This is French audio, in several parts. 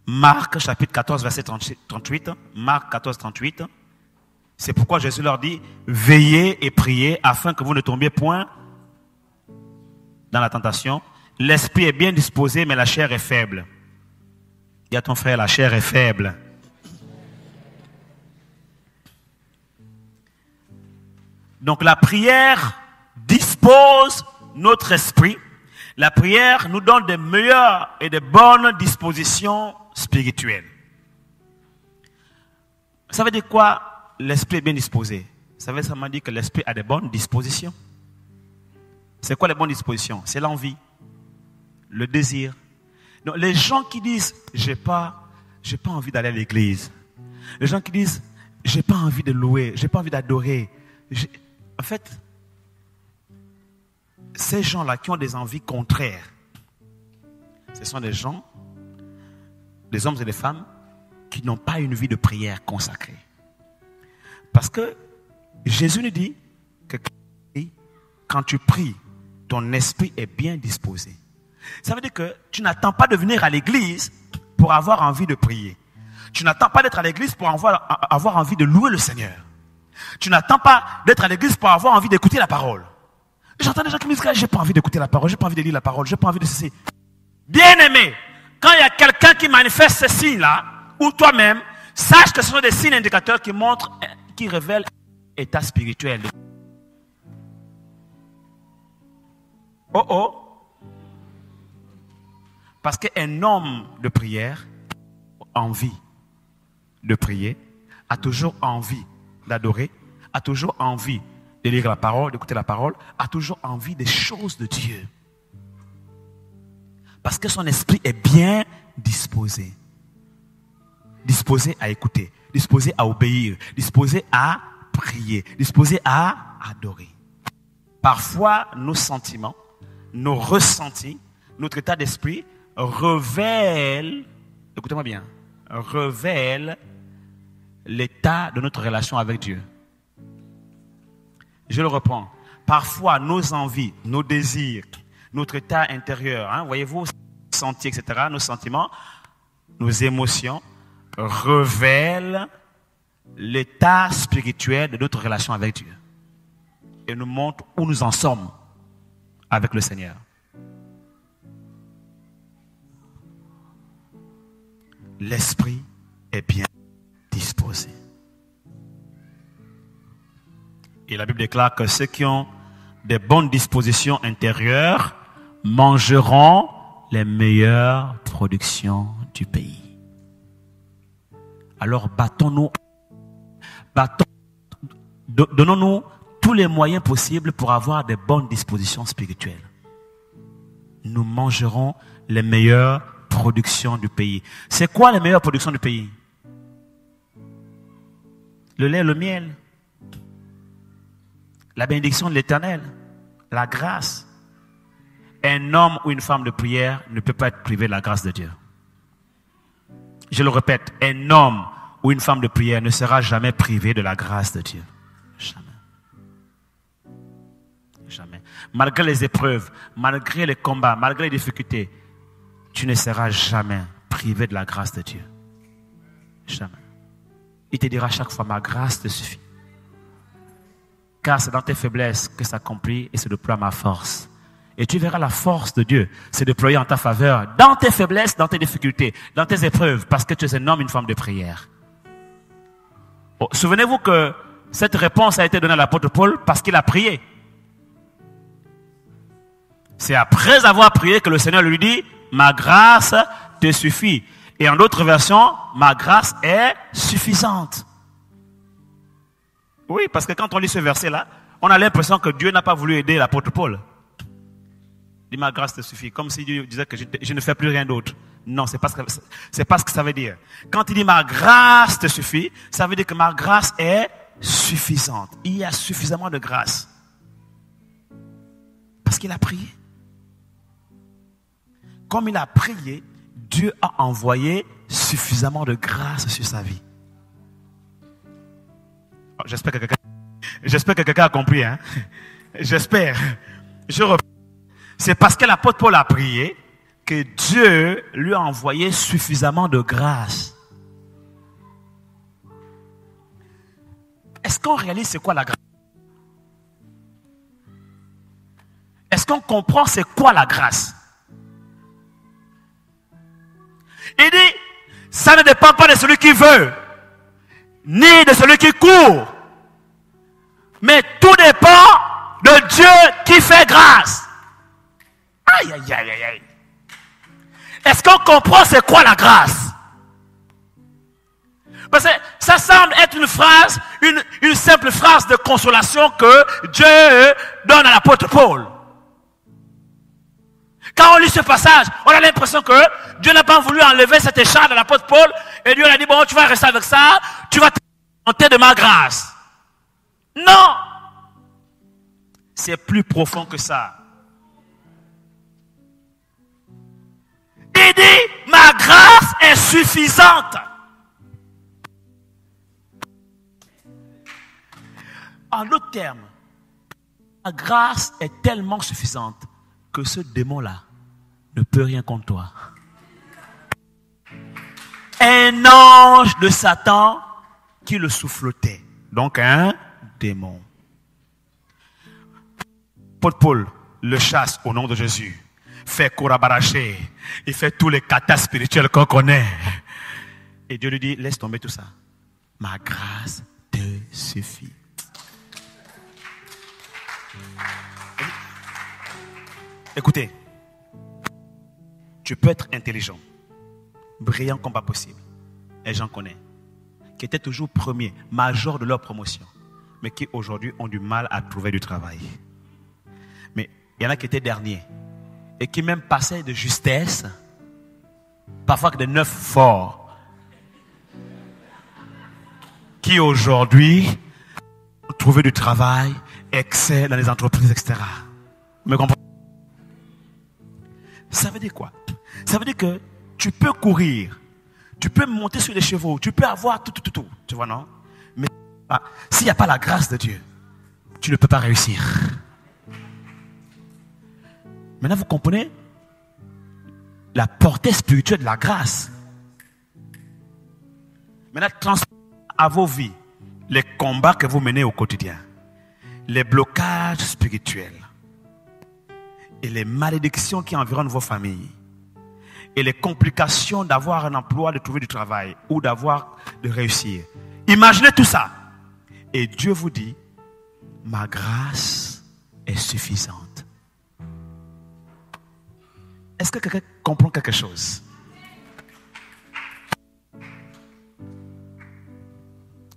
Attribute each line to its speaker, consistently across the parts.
Speaker 1: Marc chapitre 14, verset 38. Marc 14, 38. C'est pourquoi Jésus leur dit, veillez et priez afin que vous ne tombiez point dans la tentation. L'esprit est bien disposé, mais la chair est faible. Dis à ton frère, la chair est faible. Donc la prière dispose notre esprit. La prière nous donne des meilleures et des bonnes dispositions spirituelles. Ça veut dire quoi? L'esprit est bien disposé. Ça veut seulement dire que l'esprit a des bonnes dispositions. C'est quoi les bonnes dispositions? C'est l'envie, le désir. Donc les gens qui disent j'ai pas envie d'aller à l'église. Les gens qui disent j'ai pas envie de louer, j'ai pas envie d'adorer. En fait, ces gens-là qui ont des envies contraires, ce sont des gens, des hommes et des femmes qui n'ont pas une vie de prière consacrée. Parce que Jésus nous dit que quand tu pries, ton esprit est bien disposé. Ça veut dire que tu n'attends pas de venir à l'église pour avoir envie de prier. Tu n'attends pas d'être à l'église pour avoir envie de louer le Seigneur. Tu n'attends pas d'être à l'église pour avoir envie d'écouter la parole. J'entends des gens qui me disent, j'ai pas envie d'écouter la parole, j'ai pas envie de lire la parole, j'ai pas envie de ceci. Bien aimé, quand il y a quelqu'un qui manifeste ces signes-là, ou toi-même, sache que ce sont des signes indicateurs qui montrent, qui révèlent l'état spirituel. Oh oh. Parce qu'un homme de prière, envie de prier, a toujours envie d'adorer, a toujours envie de lire la parole, d'écouter la parole, a toujours envie des choses de Dieu. Parce que son esprit est bien disposé. Disposé à écouter, disposé à obéir, disposé à prier, disposé à adorer. Parfois, nos sentiments, nos ressentis, notre état d'esprit révèlent, écoutez-moi bien, révèlent l'état de notre relation avec Dieu. Je le reprends. Parfois, nos envies, nos désirs, notre état intérieur, voyez-vous, sentis, etc., nos sentiments, nos émotions, révèlent l'état spirituel de notre relation avec Dieu. Et nous montrent où nous en sommes avec le Seigneur. L'esprit est bien disposé. Et la Bible déclare que ceux qui ont des bonnes dispositions intérieures mangeront les meilleures productions du pays. Alors donnons-nous tous les moyens possibles pour avoir des bonnes dispositions spirituelles. Nous mangerons les meilleures productions du pays. C'est quoi les meilleures productions du pays? Le lait et le miel. La bénédiction de l'Éternel. La grâce. Un homme ou une femme de prière ne peut pas être privé de la grâce de Dieu. Je le répète, un homme ou une femme de prière ne sera jamais privé de la grâce de Dieu. Jamais. Jamais. Malgré les épreuves, malgré les combats, malgré les difficultés, tu ne seras jamais privé de la grâce de Dieu. Jamais. Il te dira chaque fois, ma grâce te suffit. Car c'est dans tes faiblesses que s'accomplit et se déploie ma force. Et tu verras la force de Dieu se déployer en ta faveur, dans tes faiblesses, dans tes difficultés, dans tes épreuves, parce que tu es un homme, une femme de prière. Bon, souvenez-vous que cette réponse a été donnée à l'apôtre Paul parce qu'il a prié. C'est après avoir prié que le Seigneur lui dit, ma grâce te suffit. Et en d'autres versions, ma grâce est suffisante. Oui, parce que quand on lit ce verset-là, on a l'impression que Dieu n'a pas voulu aider l'apôtre Paul. Il dit, ma grâce te suffit. Comme si Dieu disait que je ne fais plus rien d'autre. Non, c'est pas ce que ça veut dire. Quand il dit ma grâce te suffit, ça veut dire que ma grâce est suffisante. Il y a suffisamment de grâce. Parce qu'il a prié. Comme il a prié, Dieu a envoyé suffisamment de grâce sur sa vie. Oh, j'espère que quelqu'un a compris. J'espère. C'est parce que l'apôtre Paul a prié que Dieu lui a envoyé suffisamment de grâce. Est-ce qu'on réalise c'est quoi la grâce? Est-ce qu'on comprend c'est quoi la grâce? Il dit, ça ne dépend pas de celui qui veut, ni de celui qui court, mais tout dépend de Dieu qui fait grâce. Aïe, aïe, aïe, aïe, aïe. Est-ce qu'on comprend c'est quoi la grâce? Parce que ça semble être une phrase, une simple phrase de consolation que Dieu donne à l'apôtre Paul. Quand on lit ce passage, on a l'impression que Dieu n'a pas voulu enlever cette écharpe de l'apôtre Paul et Dieu a dit, bon, tu vas rester avec ça, tu vas te contenter de ma grâce. Non! C'est plus profond que ça. Il dit, ma grâce est suffisante. En d'autres termes, la grâce est tellement suffisante que ce démon-là ne peut rien contre toi. Un ange de Satan qui le souffletait. Donc un démon. Paul le chasse au nom de Jésus. Fait courabaracher. Il fait tous les katas spirituels qu'on connaît. Et Dieu lui dit, laisse tomber tout ça. Ma grâce te suffit. Écoutez, tu peux être intelligent, brillant comme pas possible, et j'en connais, qui étaient toujours premiers, majors de leur promotion, mais qui aujourd'hui ont du mal à trouver du travail. Mais il y en a qui étaient derniers, et qui même passaient de justesse, parfois que de neuf forts, qui aujourd'hui ont trouvé du travail, excellent dans les entreprises, etc. Vous me comprenez? Ça veut dire quoi? Ça veut dire que tu peux courir, tu peux monter sur les chevaux, tu peux avoir tout, tu vois, non? Mais s'il n'y a pas la grâce de Dieu, tu ne peux pas réussir. Maintenant, vous comprenez la portée spirituelle de la grâce. Maintenant, transformez à vos vies les combats que vous menez au quotidien, les blocages spirituels, et les malédictions qui environnent vos familles, et les complications d'avoir un emploi, de trouver du travail, ou de réussir. Imaginez tout ça. Et Dieu vous dit, ma grâce est suffisante. Est-ce que quelqu'un comprend quelque chose?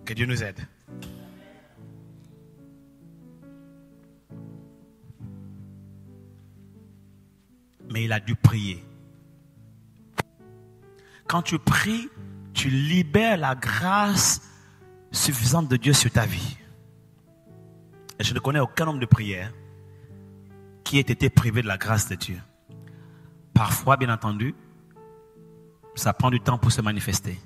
Speaker 1: Que Dieu nous aide. Mais il a dû prier. Quand tu pries, tu libères la grâce suffisante de Dieu sur ta vie. Et je ne connais aucun homme de prière qui ait été privé de la grâce de Dieu. Parfois, bien entendu, ça prend du temps pour se manifester.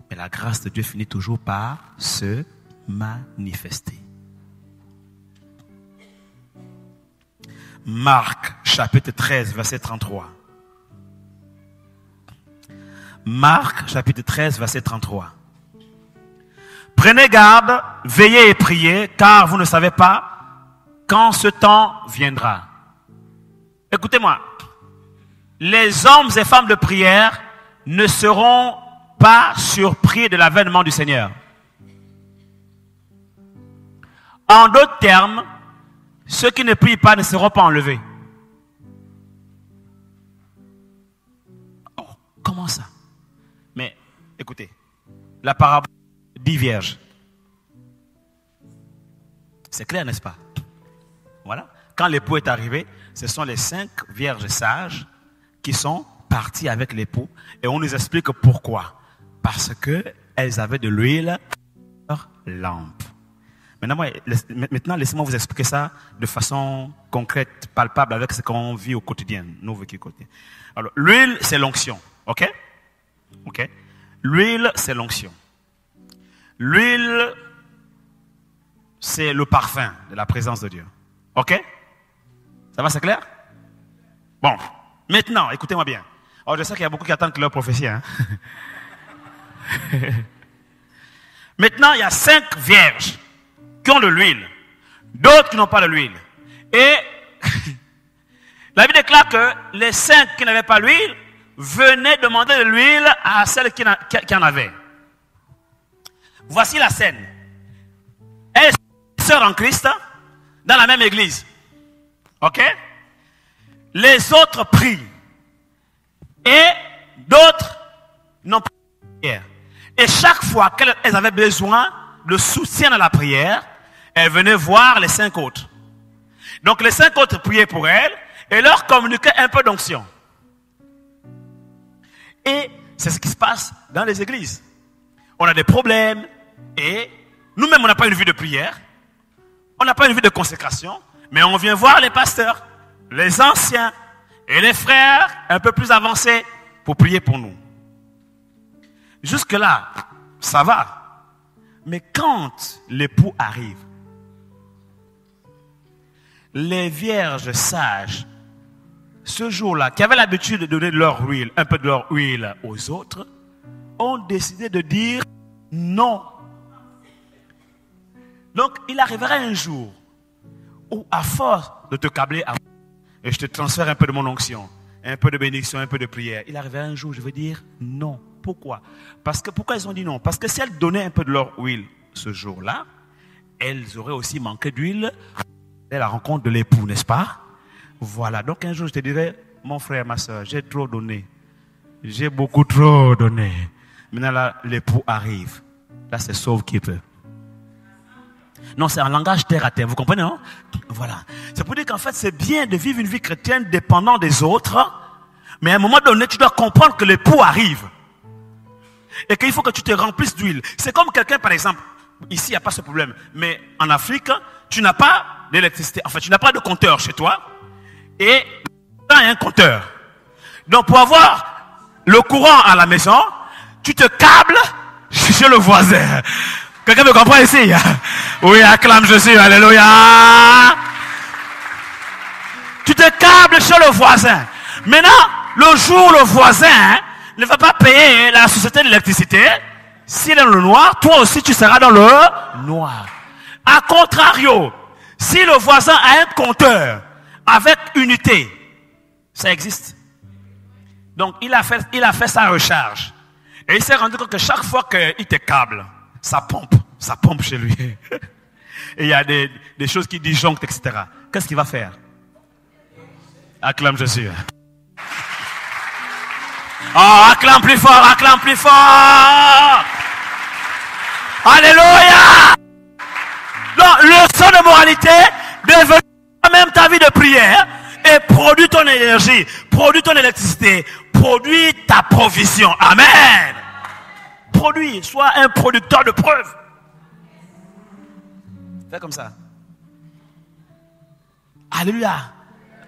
Speaker 1: Mais la grâce de Dieu finit toujours par se manifester. Marc, chapitre 13, verset 33. Marc, chapitre 13, verset 33. Prenez garde, veillez et priez, car vous ne savez pas quand ce temps viendra. Écoutez-moi. Les hommes et femmes de prière ne seront pas surpris de l'avènement du Seigneur. En d'autres termes, ceux qui ne prient pas ne seront pas enlevés. Oh, comment ça? Mais écoutez, la parabole de 10 vierges. C'est clair, n'est-ce pas? Voilà. Quand l'époux est arrivé, ce sont les 5 vierges sages qui sont parties avec l'époux. Et on nous explique pourquoi. Parce qu'elles avaient de l'huile dans leur lampe. Maintenant, laissez-moi vous expliquer ça de façon concrète, palpable, avec ce qu'on vit au quotidien, nos vécus quotidiens. Alors, l'huile, c'est l'onction, ok? Ok? L'huile, c'est l'onction. L'huile, c'est le parfum de la présence de Dieu, ok? Ça va, c'est clair? Bon, maintenant, écoutez-moi bien. Alors, je sais qu'il y a beaucoup qui attendent que leur prophétie. Hein? Maintenant, il y a 5 vierges qui ont de l'huile. D'autres qui n'ont pas de l'huile. Et la Bible déclare que les 5 qui n'avaient pas l'huile venaient demander de l'huile à celles qui en avaient. Voici la scène. Elles sont sœurs en Christ dans la même église. Ok? Les autres prient. Et d'autres n'ont pas de prière. Et chaque fois qu'elles avaient besoin de soutien dans la prière, elles venaient voir les 5 autres. Donc les 5 autres priaient pour elles et leur communiquaient un peu d'onction. Et c'est ce qui se passe dans les églises. On a des problèmes et nous-mêmes on n'a pas une vie de prière, on n'a pas une vie de consécration, mais on vient voir les pasteurs, les anciens et les frères un peu plus avancés pour prier pour nous. Jusque-là, ça va. Mais quand l'époux arrive, les vierges sages, ce jour-là, qui avaient l'habitude de donner de leur huile, un peu de leur huile aux autres, ont décidé de dire non. Donc, il arrivera un jour où, à force de te câbler, et je te transfère un peu de mon onction, un peu de bénédiction, un peu de prière, il arrivera un jour où je vais dire non. Pourquoi? Parce que pourquoi ils ont dit non? Parce que si elles donnaient un peu de leur huile ce jour-là, elles auraient aussi manqué d'huile à la rencontre de l'époux, n'est-ce pas? Voilà. Donc un jour je te dirais, mon frère, ma soeur, j'ai trop donné. J'ai beaucoup trop donné. Maintenant là, l'époux arrive. Là, c'est sauve qui peut. Non, c'est un langage terre à terre. Vous comprenez, non? Voilà. C'est pour dire qu'en fait, c'est bien de vivre une vie chrétienne dépendant des autres. Mais à un moment donné, tu dois comprendre que l'époux arrive. Et qu'il faut que tu te remplisses d'huile. C'est comme quelqu'un, par exemple, ici, il n'y a pas ce problème. Mais en Afrique, tu n'as pas d'électricité. Enfin, tu n'as pas de compteur chez toi. Et il y a un compteur. Donc, pour avoir le courant à la maison, tu te câbles chez le voisin. Quelqu'un me comprend ici? Oui, acclame Jésus, alléluia. Tu te câbles chez le voisin. Maintenant, le jour où le voisin ne va pas payer la société d'électricité, s'il est dans le noir, toi aussi tu seras dans le noir. A contrario, si le voisin a un compteur avec unité, ça existe. Donc il a fait sa recharge. Et il s'est rendu compte que chaque fois qu'il te câble, ça pompe chez lui. Et il y a des choses qui disjonctent, etc. Qu'est-ce qu'il va faire? Acclame Jésus. Oh, acclame plus fort, acclame plus fort. Alléluia. Donc, leçon de moralité, devenir même ta vie de prière et produis ton énergie, produis ton électricité, produis ta provision. Amen. Produis, sois un producteur de preuves. Fais comme ça. Alléluia.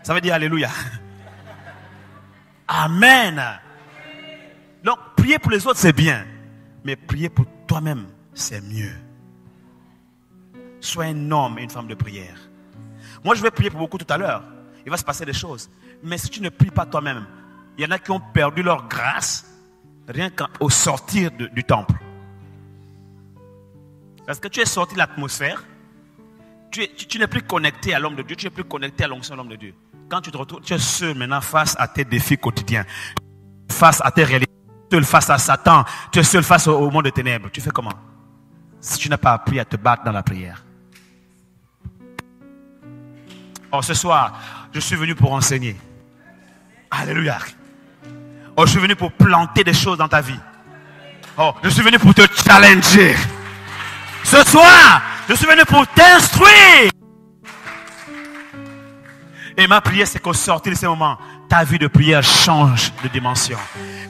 Speaker 1: Ça veut dire alléluia. Amen. Donc, prier pour les autres, c'est bien. Mais prier pour toi-même, c'est mieux. Sois un homme et une femme de prière. Moi, je vais prier pour beaucoup tout à l'heure. Il va se passer des choses. Mais si tu ne pries pas toi-même, il y en a qui ont perdu leur grâce rien qu'au sortir du temple. Parce que tu es sorti de l'atmosphère. Tu n'es plus connecté à l'homme de Dieu. Tu n'es plus connecté à l'onction de l'homme de Dieu. Quand tu te retrouves, tu es seul maintenant face à tes défis quotidiens. Face à tes réalités. Seul face à Satan, tu es seul face au monde des ténèbres. Tu fais comment? Si tu n'as pas appris à te battre dans la prière. Oh, ce soir, je suis venu pour enseigner. Alléluia. Oh, je suis venu pour planter des choses dans ta vie. Oh, je suis venu pour te challenger. Ce soir, je suis venu pour t'instruire. Et ma prière, c'est qu'au sortir de ces moments, ta vie de prière change de dimension.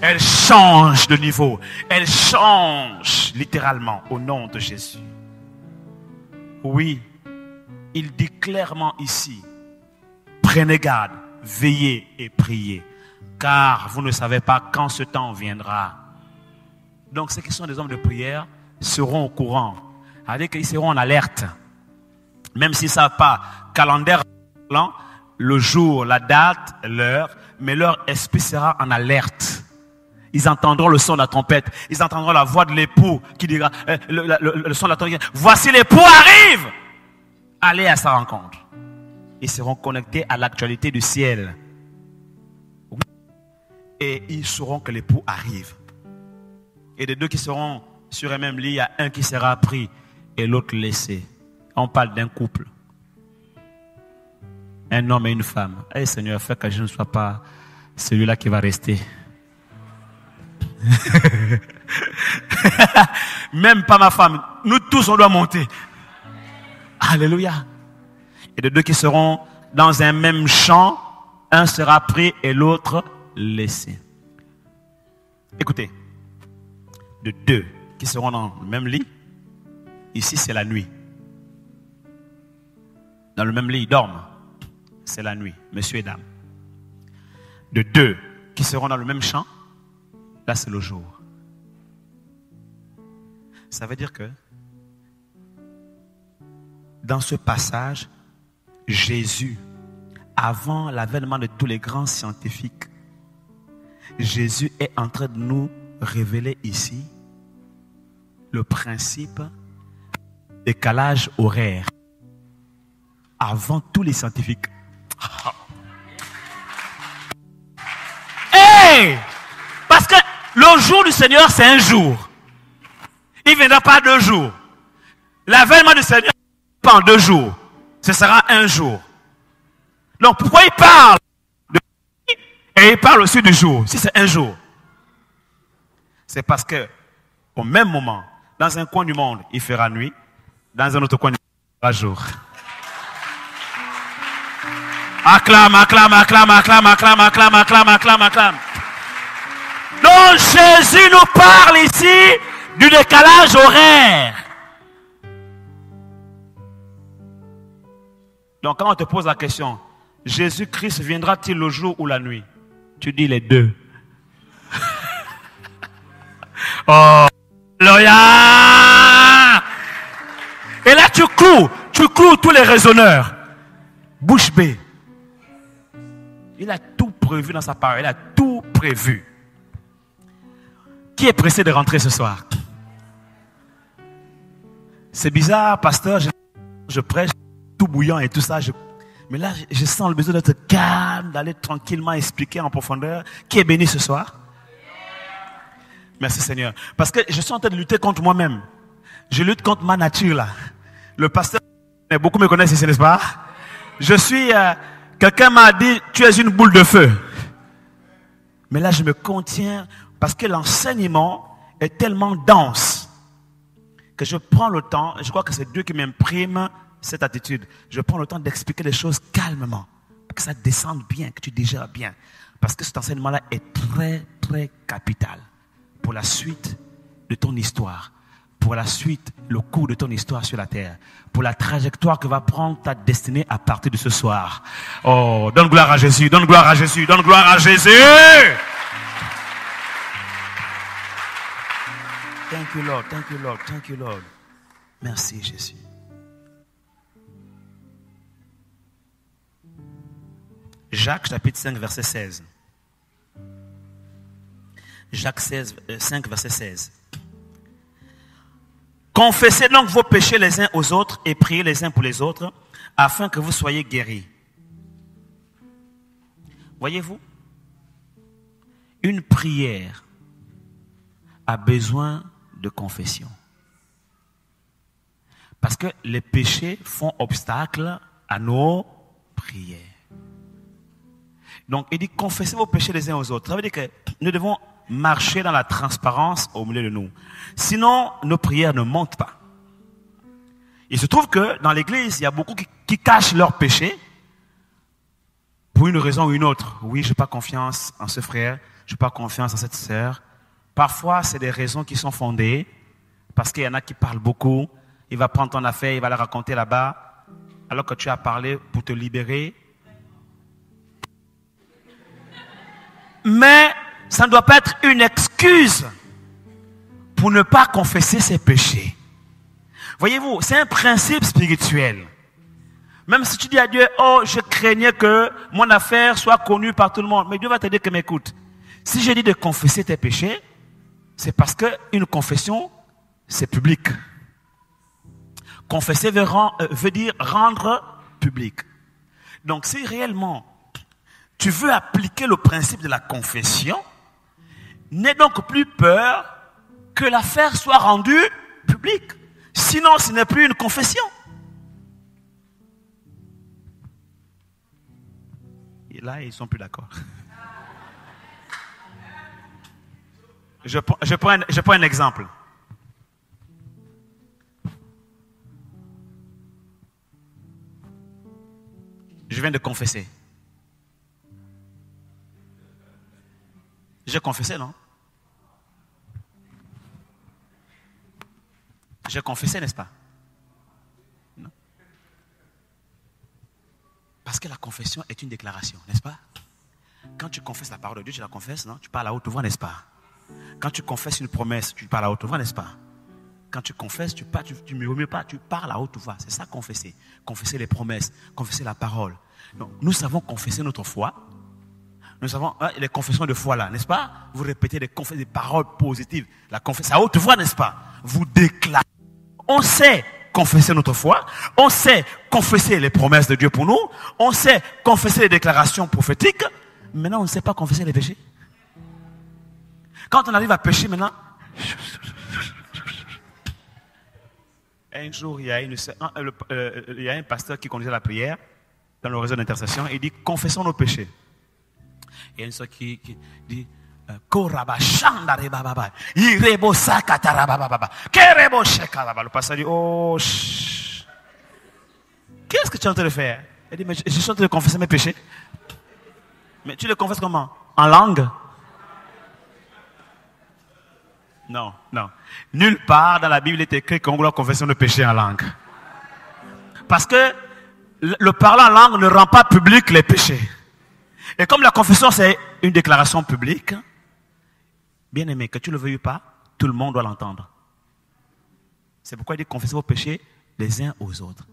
Speaker 1: Elle change de niveau. Elle change littéralement au nom de Jésus. Oui, il dit clairement ici, prenez garde, veillez et priez, car vous ne savez pas quand ce temps viendra. Donc ceux qui sont des hommes de prière seront au courant. C'est-à-dire qu'ils seront en alerte. Même s'ils ne savent pas, calendaire, le jour, la date, l'heure, mais leur esprit sera en alerte. Ils entendront le son de la trompette. Ils entendront la voix de l'époux qui dira, le son de la trompette. Voici l'époux arrive! Allez à sa rencontre. Ils seront connectés à l'actualité du ciel. Et ils sauront que l'époux arrive. Et des deux qui seront sur un même lit, il y a un qui sera pris et l'autre laissé. On parle d'un couple. Un homme et une femme. Eh Seigneur, fais que je ne sois pas celui-là qui va rester. Même pas ma femme. Nous tous, on doit monter. Alléluia. Et de deux qui seront dans un même champ, un sera pris et l'autre laissé. Écoutez, de deux qui seront dans le même lit, ici c'est la nuit. Dans le même lit, ils dorment. C'est la nuit, messieurs et dames. De deux qui seront dans le même champ, là c'est le jour. Ça veut dire que dans ce passage, Jésus, avant l'avènement de tous les grands scientifiques, Jésus est en train de nous révéler ici le principe du décalage horaire. Avant tous les scientifiques. Hey! Parce que le jour du Seigneur, c'est un jour. Il ne viendra pas 2 jours. L'avènement du Seigneur, pas en 2 jours. Ce sera un jour. Donc pourquoi il parle de nuit et il parle aussi du jour, si c'est un jour? C'est parce que au même moment, dans un coin du monde, il fera nuit. Dans un autre coin du monde, il fera jour. Acclame, acclame, acclame, acclame, acclame, acclame, acclame, acclame, acclame. Donc Jésus nous parle ici du décalage horaire. Donc quand on te pose la question, Jésus-Christ viendra-t-il le jour ou la nuit? Tu dis les deux. Oh, alléluia! Et là tu cloues tous les raisonneurs. Bouche bée. Il a tout prévu dans sa parole. Il a tout prévu. Qui est pressé de rentrer ce soir? C'est bizarre, pasteur. Je prêche tout bouillant et tout ça. Mais là, je sens le besoin d'être calme, d'aller tranquillement expliquer en profondeur. Qui est béni ce soir? Merci Seigneur. Parce que je suis en train de lutter contre moi-même. Je lutte contre ma nature là. Le pasteur, beaucoup me connaissent ici, n'est-ce pas? Je suis... quelqu'un m'a dit, tu es une boule de feu. Mais là, je me contiens parce que l'enseignement est tellement dense que je prends le temps, je crois que c'est Dieu qui m'imprime cette attitude. Je prends le temps d'expliquer les choses calmement, pour que ça descende bien, que tu digères bien. Parce que cet enseignement-là est très, très capital pour la suite de ton histoire. Pour la suite, le cours de ton histoire sur la terre. Pour la trajectoire que va prendre ta destinée à partir de ce soir. Oh, donne gloire à Jésus, donne gloire à Jésus, donne gloire à Jésus. Thank you Lord, thank you Lord, thank you Lord. Merci Jésus. Jacques chapitre 5 verset 16. Jacques 5 verset 16. Confessez donc vos péchés les uns aux autres et priez les uns pour les autres afin que vous soyez guéris. Voyez-vous, une prière a besoin de confession. Parce que les péchés font obstacle à nos prières. Donc, il dit confessez vos péchés les uns aux autres. Ça veut dire que nous devons marcher dans la transparence au milieu de nous. Sinon, nos prières ne montent pas. Il se trouve que dans l'église, il y a beaucoup qui cachent leurs péchés pour une raison ou une autre. Oui, je n'ai pas confiance en ce frère, je n'ai pas confiance en cette sœur. Parfois, c'est des raisons qui sont fondées, parce qu'il y en a qui parlent beaucoup. Il va prendre ton affaire, il va la raconter là-bas, alors que tu as parlé pour te libérer. Mais ça ne doit pas être une excuse pour ne pas confesser ses péchés. Voyez-vous, c'est un principe spirituel. Même si tu dis à Dieu, oh, je craignais que mon affaire soit connue par tout le monde. Mais Dieu va te dire que, mais écoute, si j'ai dit de confesser tes péchés, c'est parce que une confession, c'est public. Confesser veut dire rendre public. Donc, si réellement tu veux appliquer le principe de la confession, n'aie donc plus peur que l'affaire soit rendue publique. Sinon, ce n'est plus une confession. Et là, ils ne sont plus d'accord. Je prends un exemple. Je viens de confesser. J'ai confessé, non? J'ai confessé, n'est-ce pas? Non. Parce que la confession est une déclaration, n'est-ce pas? Quand tu confesses la parole de Dieu, tu la confesses, non? Tu parles à haute voix, n'est-ce pas? Quand tu confesses une promesse, tu parles à haute voix, n'est-ce pas? Quand tu confesses, tu ne murmures pas, tu parles à haute voix. C'est ça, confesser. Confesser les promesses, confesser la parole. Donc, nous savons confesser notre foi. Nous savons les confessions de foi là, n'est-ce pas? Vous répétez des paroles positives. La confession à haute voix, n'est-ce pas? Vous déclarez. On sait confesser notre foi. On sait confesser les promesses de Dieu pour nous. On sait confesser les déclarations prophétiques. Maintenant, on ne sait pas confesser les péchés. Quand on arrive à pécher maintenant, un jour, il y a un pasteur qui conduisait la prière dans le réseau d'intercession. Il dit, confessons nos péchés. Il y a une soeur qui dit, le pasteur dit, oh, qu'est-ce que tu es en train de faire? Il dit, mais je suis en train de confesser mes péchés. Mais tu les confesses comment? En langue? Non, non. Nulle part dans la Bible il est écrit qu'on doit confesser nos péchés en langue. Parce que le parler en langue ne rend pas public les péchés. Et comme la confession c'est une déclaration publique, bien aimé, que tu le veuilles pas, tout le monde doit l'entendre. C'est pourquoi il dit confessez vos péchés les uns aux autres.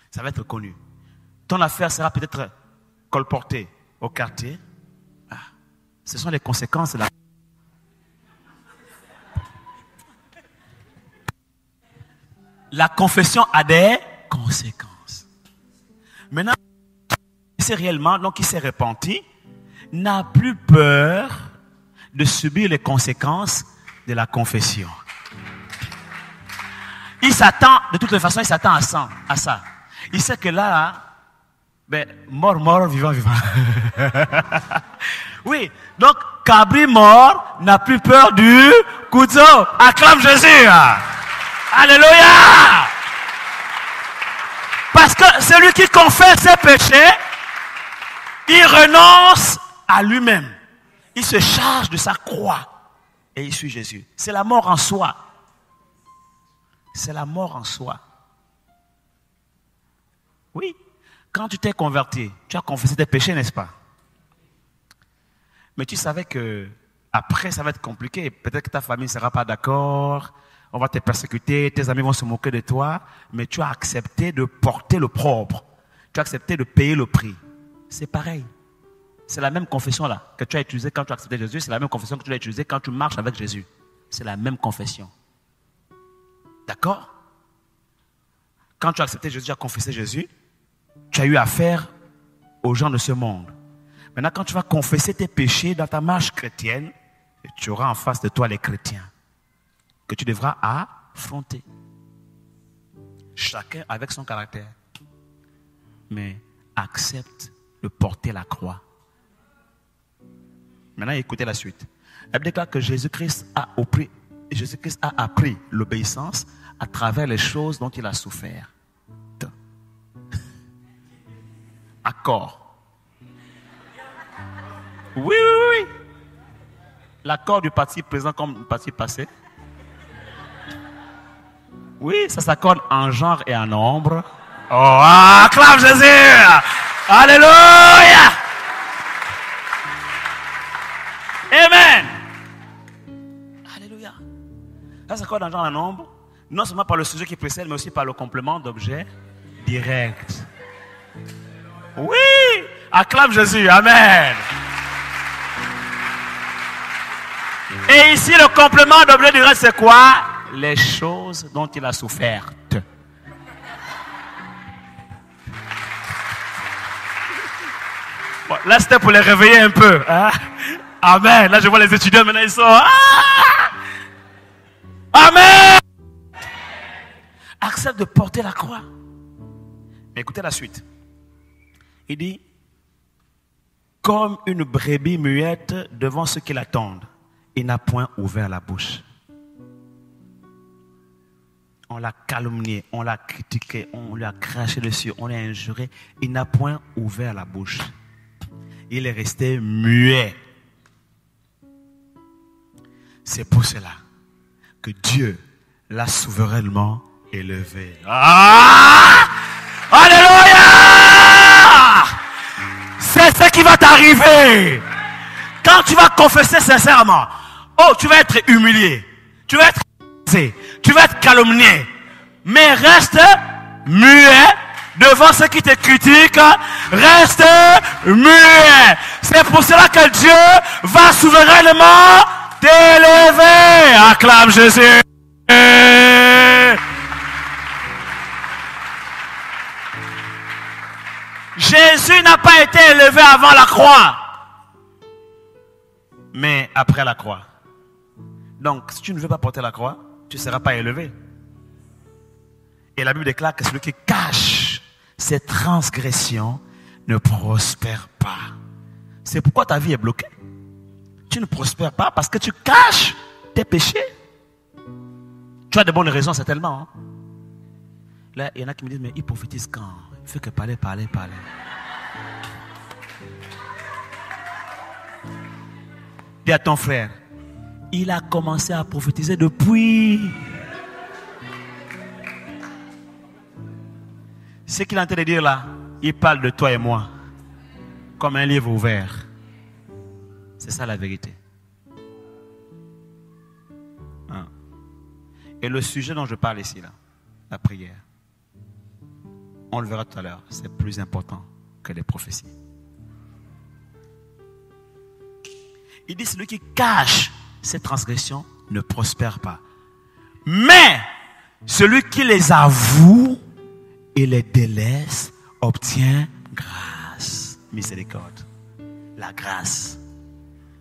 Speaker 1: Ça va être connu. Ton affaire sera peut-être colportée au quartier. Ah, ce sont les conséquences de la... La confession a des conséquences. Maintenant, c'est réellement, donc il s'est repenti, n'a plus peur de subir les conséquences de la confession. Il s'attend, de toute façon, il s'attend à ça. Il sait que là, mort, vivant. Oui, donc, cabri mort n'a plus peur du couteau. Acclame Jésus. Alléluia! Parce que celui qui confesse ses péchés, il renonce à lui-même. Il se charge de sa croix et il suit Jésus. C'est la mort en soi. C'est la mort en soi. Oui. Quand tu t'es converti, tu as confessé tes péchés, n'est-ce pas? Mais tu savais que après, ça va être compliqué. Peut-être que ta famille ne sera pas d'accord. On va te persécuter, tes amis vont se moquer de toi, mais tu as accepté de porter le propre. Tu as accepté de payer le prix. C'est pareil. C'est la même confession là que tu as utilisée quand tu as accepté Jésus. C'est la même confession que tu as utilisée quand tu marches avec Jésus. C'est la même confession. D'accord? Quand tu as accepté Jésus, tu as confessé Jésus, tu as eu affaire aux gens de ce monde. Maintenant, quand tu vas confesser tes péchés dans ta marche chrétienne, tu auras en face de toi les chrétiens que tu devras affronter. Chacun avec son caractère. Mais accepte de porter la croix. Maintenant, écoutez la suite. Elle déclare que Jésus-Christ a appris l'obéissance à travers les choses dont il a souffert. Accord. Oui. L'accord du parti présent comme le parti passé. Oui, ça s'accorde en genre et en nombre. Oh, acclame Jésus! Alléluia! Amen! Alléluia! Ça s'accorde en genre et en nombre, non seulement par le sujet qui précède, mais aussi par le complément d'objet direct. Oui! Acclame Jésus. Amen. Et ici, le complément d'objet direct, c'est quoi? Les choses dont il a souffert. Bon, là, c'était pour les réveiller un peu. Hein? Amen. Là, je vois les étudiants, maintenant, ils sont... Ah! Amen. Accepte de porter la croix. Mais écoutez la suite. Il dit, comme une brebis muette devant ceux qui l'attendent, il n'a point ouvert la bouche. On l'a calomnié, on l'a critiqué, on lui a craché dessus, on l'a injuré. Il n'a point ouvert la bouche. Il est resté muet. C'est pour cela que Dieu l'a souverainement élevé. Ah! Alléluia! C'est ce qui va t'arriver. Quand tu vas confesser sincèrement, oh, tu vas être humilié, tu vas être tu vas être calomnié, mais reste muet devant ceux qui te critiquent, reste muet. C'est pour cela que Dieu va souverainement t'élever. Acclame Jésus. Jésus n'a pas été élevé avant la croix, mais après la croix. Donc, si tu ne veux pas porter la croix, tu ne seras pas élevé. Et la Bible déclare que celui qui cache ses transgressions ne prospère pas. C'est pourquoi ta vie est bloquée. Tu ne prospères pas parce que tu caches tes péchés. Tu as de bonnes raisons, certainement. Hein? Là, il y en a qui me disent, mais il prophétise quand? Il fait que parler. Dis à ton frère, il a commencé à prophétiser depuis. Ce qu'il est en train de dire là, il parle de toi et moi comme un livre ouvert. C'est ça la vérité. Hein. Et le sujet dont je parle ici, là, la prière, on le verra tout à l'heure, c'est plus important que les prophéties. Il dit, celui qui cache ses transgressions ne prospère pas. Mais celui qui les avoue et les délaisse obtient grâce, miséricorde. La grâce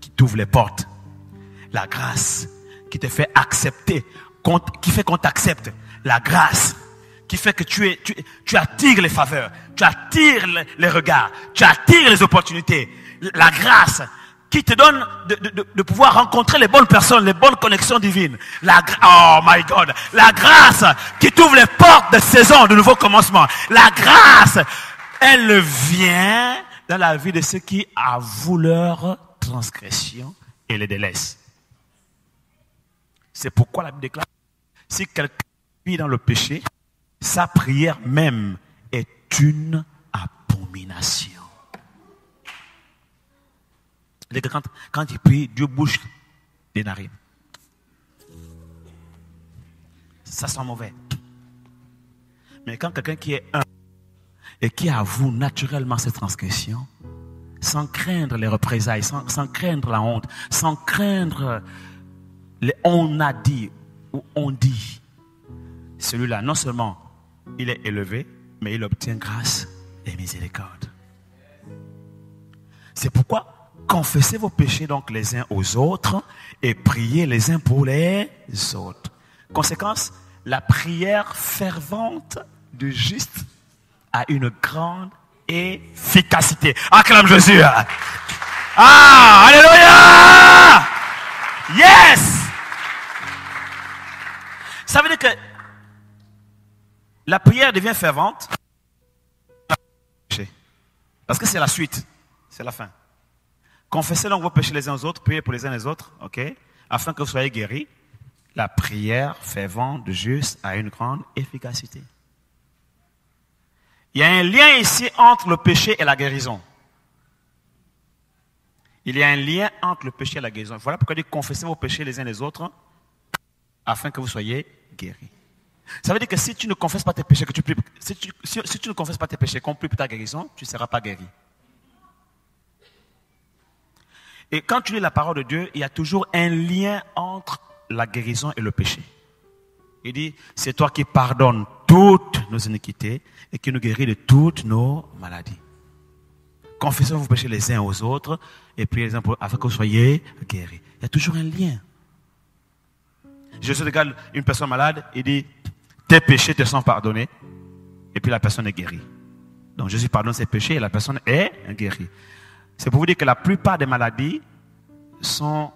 Speaker 1: qui t'ouvre les portes. La grâce qui te fait accepter, qui fait qu'on t'accepte. La grâce qui fait que tu attires les faveurs, tu attires les regards, tu attires les opportunités. La grâce qui te donne de pouvoir rencontrer les bonnes personnes, les bonnes connexions divines. Oh my God. La grâce qui t'ouvre les portes de saison, de nouveaux commencements. La grâce, elle vient dans la vie de ceux qui avouent leur transgression et les délaissent. C'est pourquoi la Bible déclare, si quelqu'un vit dans le péché, sa prière même est une abomination. Quand il prie, Dieu bouche des narines. Ça sent mauvais. Mais quand quelqu'un qui est humble et qui avoue naturellement ses transgressions, sans craindre les représailles, sans craindre la honte, sans craindre les on a dit ou on dit, celui-là, non seulement il est élevé, mais il obtient grâce et miséricorde. C'est pourquoi confessez vos péchés donc les uns aux autres et priez les uns pour les autres. Conséquence, la prière fervente du juste a une grande efficacité. Acclame Jésus. Ah, alléluia. Yes. Ça veut dire que la prière devient fervente parce que c'est la suite, c'est la fin. Confessez donc vos péchés les uns aux autres, priez pour les uns les autres, ok, afin que vous soyez guéris. La prière fervente de juste a une grande efficacité. Il y a un lien ici entre le péché et la guérison. Il y a un lien entre le péché et la guérison. Voilà pourquoi il dit confessez vos péchés les uns les autres, afin que vous soyez guéris. Ça veut dire que si tu ne confesses pas tes péchés, si tu ne confesses pas tes péchés, qu'on prie pour ta guérison, tu ne seras pas guéri. Et quand tu lis la parole de Dieu, il y a toujours un lien entre la guérison et le péché. Il dit, c'est toi qui pardonnes toutes nos iniquités et qui nous guéris de toutes nos maladies. Confessez vos péchés les uns aux autres et puis les uns afin que vous soyez guéris. Il y a toujours un lien. Jésus regarde une personne malade, il dit, tes péchés te sont pardonnés et puis la personne est guérie. Donc Jésus pardonne ses péchés et la personne est guérie. C'est pour vous dire que la plupart des maladies sont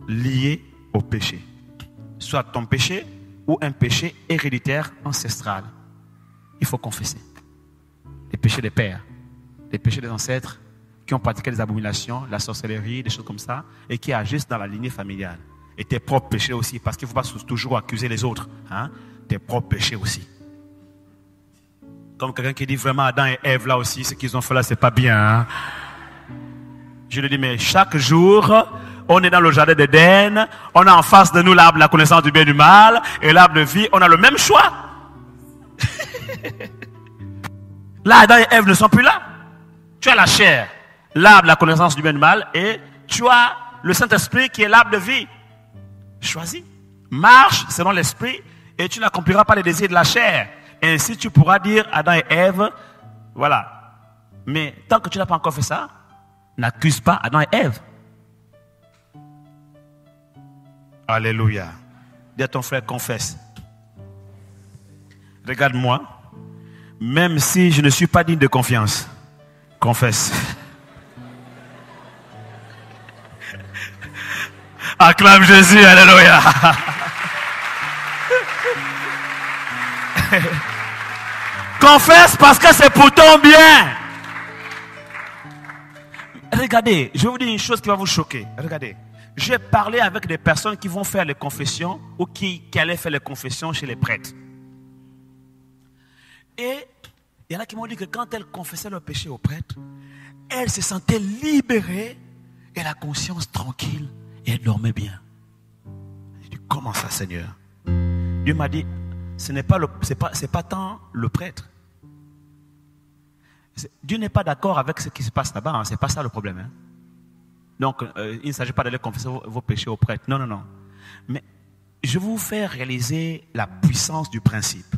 Speaker 1: liées au péché. Soit ton péché ou un péché héréditaire ancestral. Il faut confesser. Les péchés des pères, les péchés des ancêtres qui ont pratiqué des abominations, la sorcellerie, des choses comme ça, et qui agissent dans la lignée familiale. Et tes propres péchés aussi, parce qu'il ne faut pas toujours accuser les autres. Hein? Tes propres péchés aussi. Comme quelqu'un qui dit vraiment Adam et Ève là aussi, ce qu'ils ont fait là, c'est pas bien. Hein? Je lui dis, mais chaque jour, on est dans le jardin d'Éden, on a en face de nous l'arbre de la connaissance du bien et du mal, et l'arbre de vie, on a le même choix. Là, Adam et Ève ne sont plus là. Tu as la chair, l'arbre de la connaissance du bien et du mal, et tu as le Saint-Esprit qui est l'arbre de vie. Choisis. Marche selon l'Esprit, et tu n'accompliras pas les désirs de la chair. Et ainsi, tu pourras dire Adam et Ève, voilà. Mais tant que tu n'as pas encore fait ça, n'accuse pas Adam et Ève. Alléluia. Dis à ton frère, confesse. Regarde-moi. Même si je ne suis pas digne de confiance, confesse. Acclame Jésus, alléluia. Confesse parce que c'est pour ton bien. Regardez, je vais vous dire une chose qui va vous choquer. Regardez, j'ai parlé avec des personnes qui vont faire les confessions ou qui allaient faire les confessions chez les prêtres. Et il y en a qui m'ont dit que quand elles confessaient leur péché aux prêtres, elles se sentaient libérées et la conscience tranquille et elles dormaient bien. J'ai dit, comment ça, Seigneur? Dieu m'a dit, ce n'est pas tant le prêtre. Dieu n'est pas d'accord avec ce qui se passe là-bas. Hein. Ce n'est pas ça le problème. Hein. Donc, il ne s'agit pas d'aller confesser vos péchés aux prêtres. Non, non, non. Mais je vais vous faire réaliser la puissance du principe.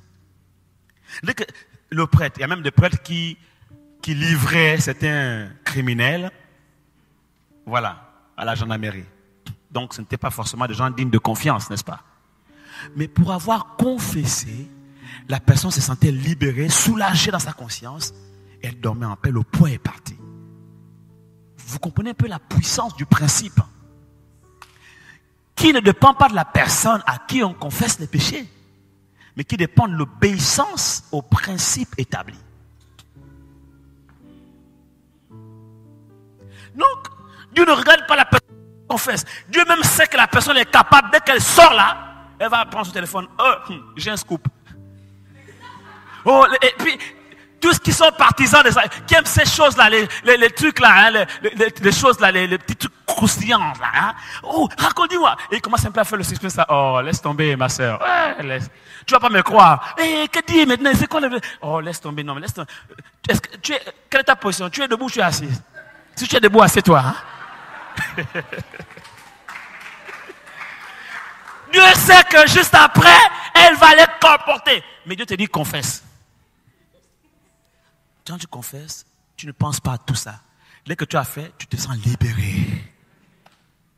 Speaker 1: Le prêtre, il y a même des prêtres qui livraient certains criminels, voilà, à la gendarmerie. Donc, ce n'était pas forcément des gens dignes de confiance, n'est-ce pas? Mais pour avoir confessé, la personne se sentait libérée, soulagée dans sa conscience. Elle dormait en paix, le poids est parti. Vous comprenez un peu la puissance du principe qui ne dépend pas de la personne à qui on confesse les péchés, mais qui dépend de l'obéissance au principe établi. Donc, Dieu ne regarde pas la personne qui confesse. Dieu même sait que la personne est capable, dès qu'elle sort là, elle va prendre son téléphone. Oh, j'ai un scoop. Oh, et puis, tous qui sont partisans de ça, qui aiment ces choses-là, les trucs là, hein, les choses là, les petits trucs croustillants là. Hein. Oh, raconte-moi. Et il commence un peu à faire le suspense là. Oh, laisse tomber, ma soeur. Ouais, tu vas pas me croire. Eh, que dis maintenant? C'est quoi le... Oh, laisse tomber, non, mais laisse tomber. Quelle est ta position? Tu es debout ou tu es assis? Si tu es debout, assieds-toi. Hein? Dieu sait que juste après, elle va les comporter. Mais Dieu te dit confesse. Quand tu confesses, tu ne penses pas à tout ça. Dès que tu as fait, tu te sens libéré.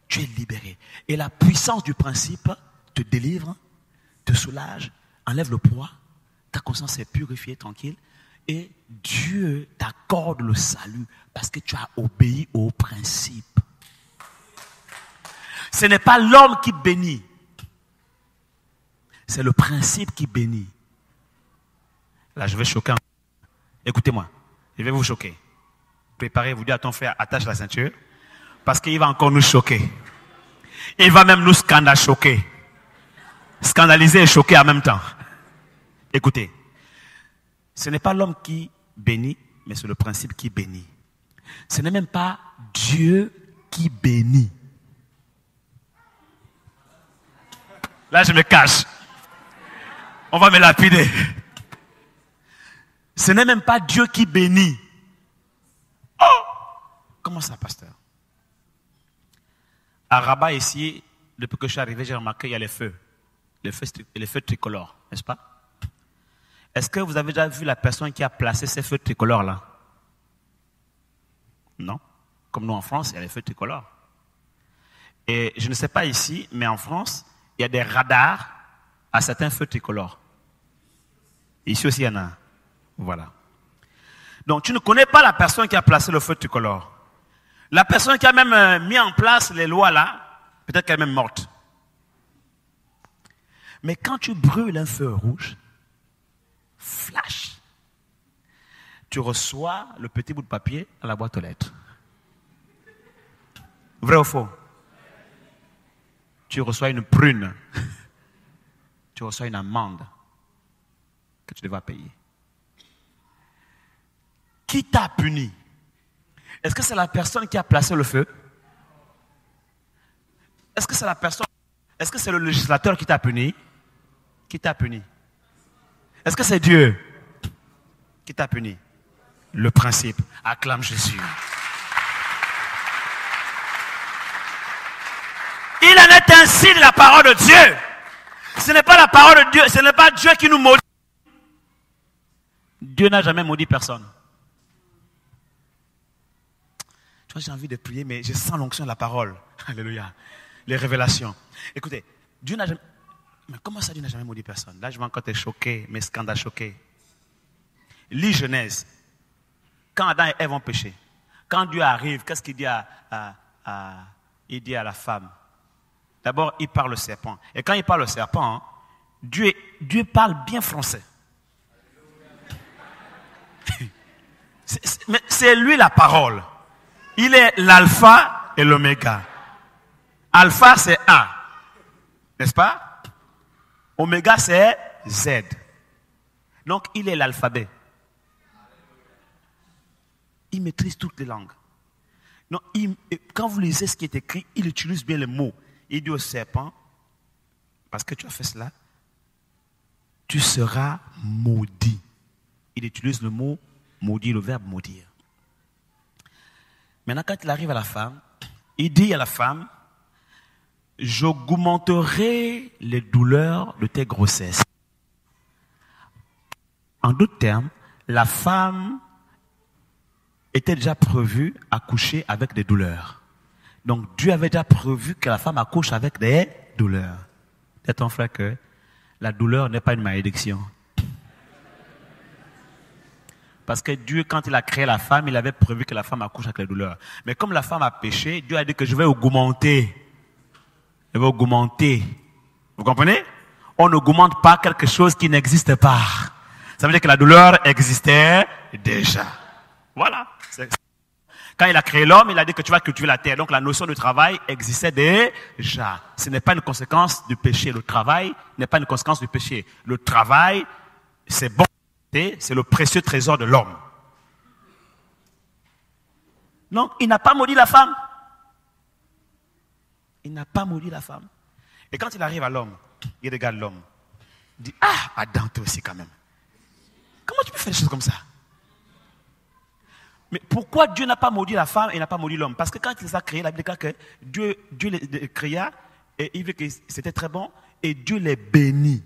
Speaker 1: Tu es libéré. Et la puissance du principe te délivre, te soulage, enlève le poids. Ta conscience est purifiée, tranquille. Et Dieu t'accorde le salut parce que tu as obéi au principe. Ce n'est pas l'homme qui bénit. C'est le principe qui bénit. Là, je vais choquer. Écoutez-moi, je vais vous choquer. Préparez-vous, dites à ton frère, attache la ceinture. Parce qu'il va encore nous choquer. Il va même nous choquer. Scandaliser et choquer en même temps. Écoutez, ce n'est pas l'homme qui bénit, mais c'est le principe qui bénit. Ce n'est même pas Dieu qui bénit. Là, je me cache. On va me lapider. Ce n'est même pas Dieu qui bénit. Oh! Comment ça, pasteur? À Rabat, ici, depuis que je suis arrivé, j'ai remarqué qu'il y a les feux. Les feux tricolores, n'est-ce pas? Est-ce que vous avez déjà vu la personne qui a placé ces feux tricolores-là? Non. Comme nous en France, il y a les feux tricolores. Et je ne sais pas ici, mais en France, il y a des radars à certains feux tricolores. Ici aussi, il y en a. Voilà. Donc, tu ne connais pas la personne qui a placé le feu tricolore. La personne qui a même mis en place les lois là, peut-être qu'elle est même morte. Mais quand tu brûles un feu rouge, flash, tu reçois le petit bout de papier à la boîte aux lettres. Vrai ou faux? Tu reçois une prune. Tu reçois une amende que tu devras payer. Qui t'a puni? Est-ce que c'est la personne qui a placé le feu? Est-ce que c'est la personne? Est-ce que c'est le législateur qui t'a puni? Qui t'a puni? Est-ce que c'est Dieu qui t'a puni? Le principe. Acclame Jésus. Il en est ainsi de la parole de Dieu. Ce n'est pas la parole de Dieu, ce n'est pas Dieu qui nous maudit. Dieu n'a jamais maudit personne. Tu vois, j'ai envie de prier, mais je sens l'onction de la parole. Alléluia. Les révélations. Écoutez, Dieu n'a jamais... Mais comment ça, Dieu n'a jamais maudit personne? Là, je vais encore te choquer, mes scandales choqués. Lis Genèse. Quand Adam et Ève ont péché, quand Dieu arrive, qu'est-ce qu'il dit il dit à la femme? D'abord, il parle au serpent. Et quand il parle au serpent, Dieu parle bien français. Mais c'est lui la parole. Il est l'alpha et l'oméga. Alpha, c'est A. N'est-ce pas? Oméga, c'est Z. Donc, il est l'alphabet. Il maîtrise toutes les langues. Donc, quand vous lisez ce qui est écrit, il utilise bien les mots. Il dit au serpent, parce que tu as fait cela, tu seras maudit. Il utilise le mot maudit, le verbe maudire. Maintenant, quand il arrive à la femme, il dit à la femme, j'augmenterai les douleurs de tes grossesses. En d'autres termes, la femme était déjà prévue à coucher avec des douleurs. Donc Dieu avait déjà prévu que la femme accouche avec des douleurs. C'est ton frère que la douleur n'est pas une malédiction. Parce que Dieu, quand il a créé la femme, il avait prévu que la femme accouche avec les douleurs. Mais comme la femme a péché, Dieu a dit que je vais augmenter. Je vais augmenter. Vous comprenez? On n'augmente pas quelque chose qui n'existe pas. Ça veut dire que la douleur existait déjà. Voilà. Quand il a créé l'homme, il a dit que tu vas cultiver la terre. Donc la notion de travail existait déjà. Ce n'est pas une conséquence du péché. Le travail n'est pas une conséquence du péché. Le travail, c'est bon. C'est le précieux trésor de l'homme. Donc, il n'a pas maudit la femme. Il n'a pas maudit la femme. Et quand il arrive à l'homme, il regarde l'homme. Il dit, ah, Adam, toi aussi quand même. Comment tu peux faire des choses comme ça? Mais pourquoi Dieu n'a pas maudit la femme et n'a pas maudit l'homme? Parce que quand il les a créés, la Bible dit que Dieu les créa et il vit que c'était très bon et Dieu les bénit.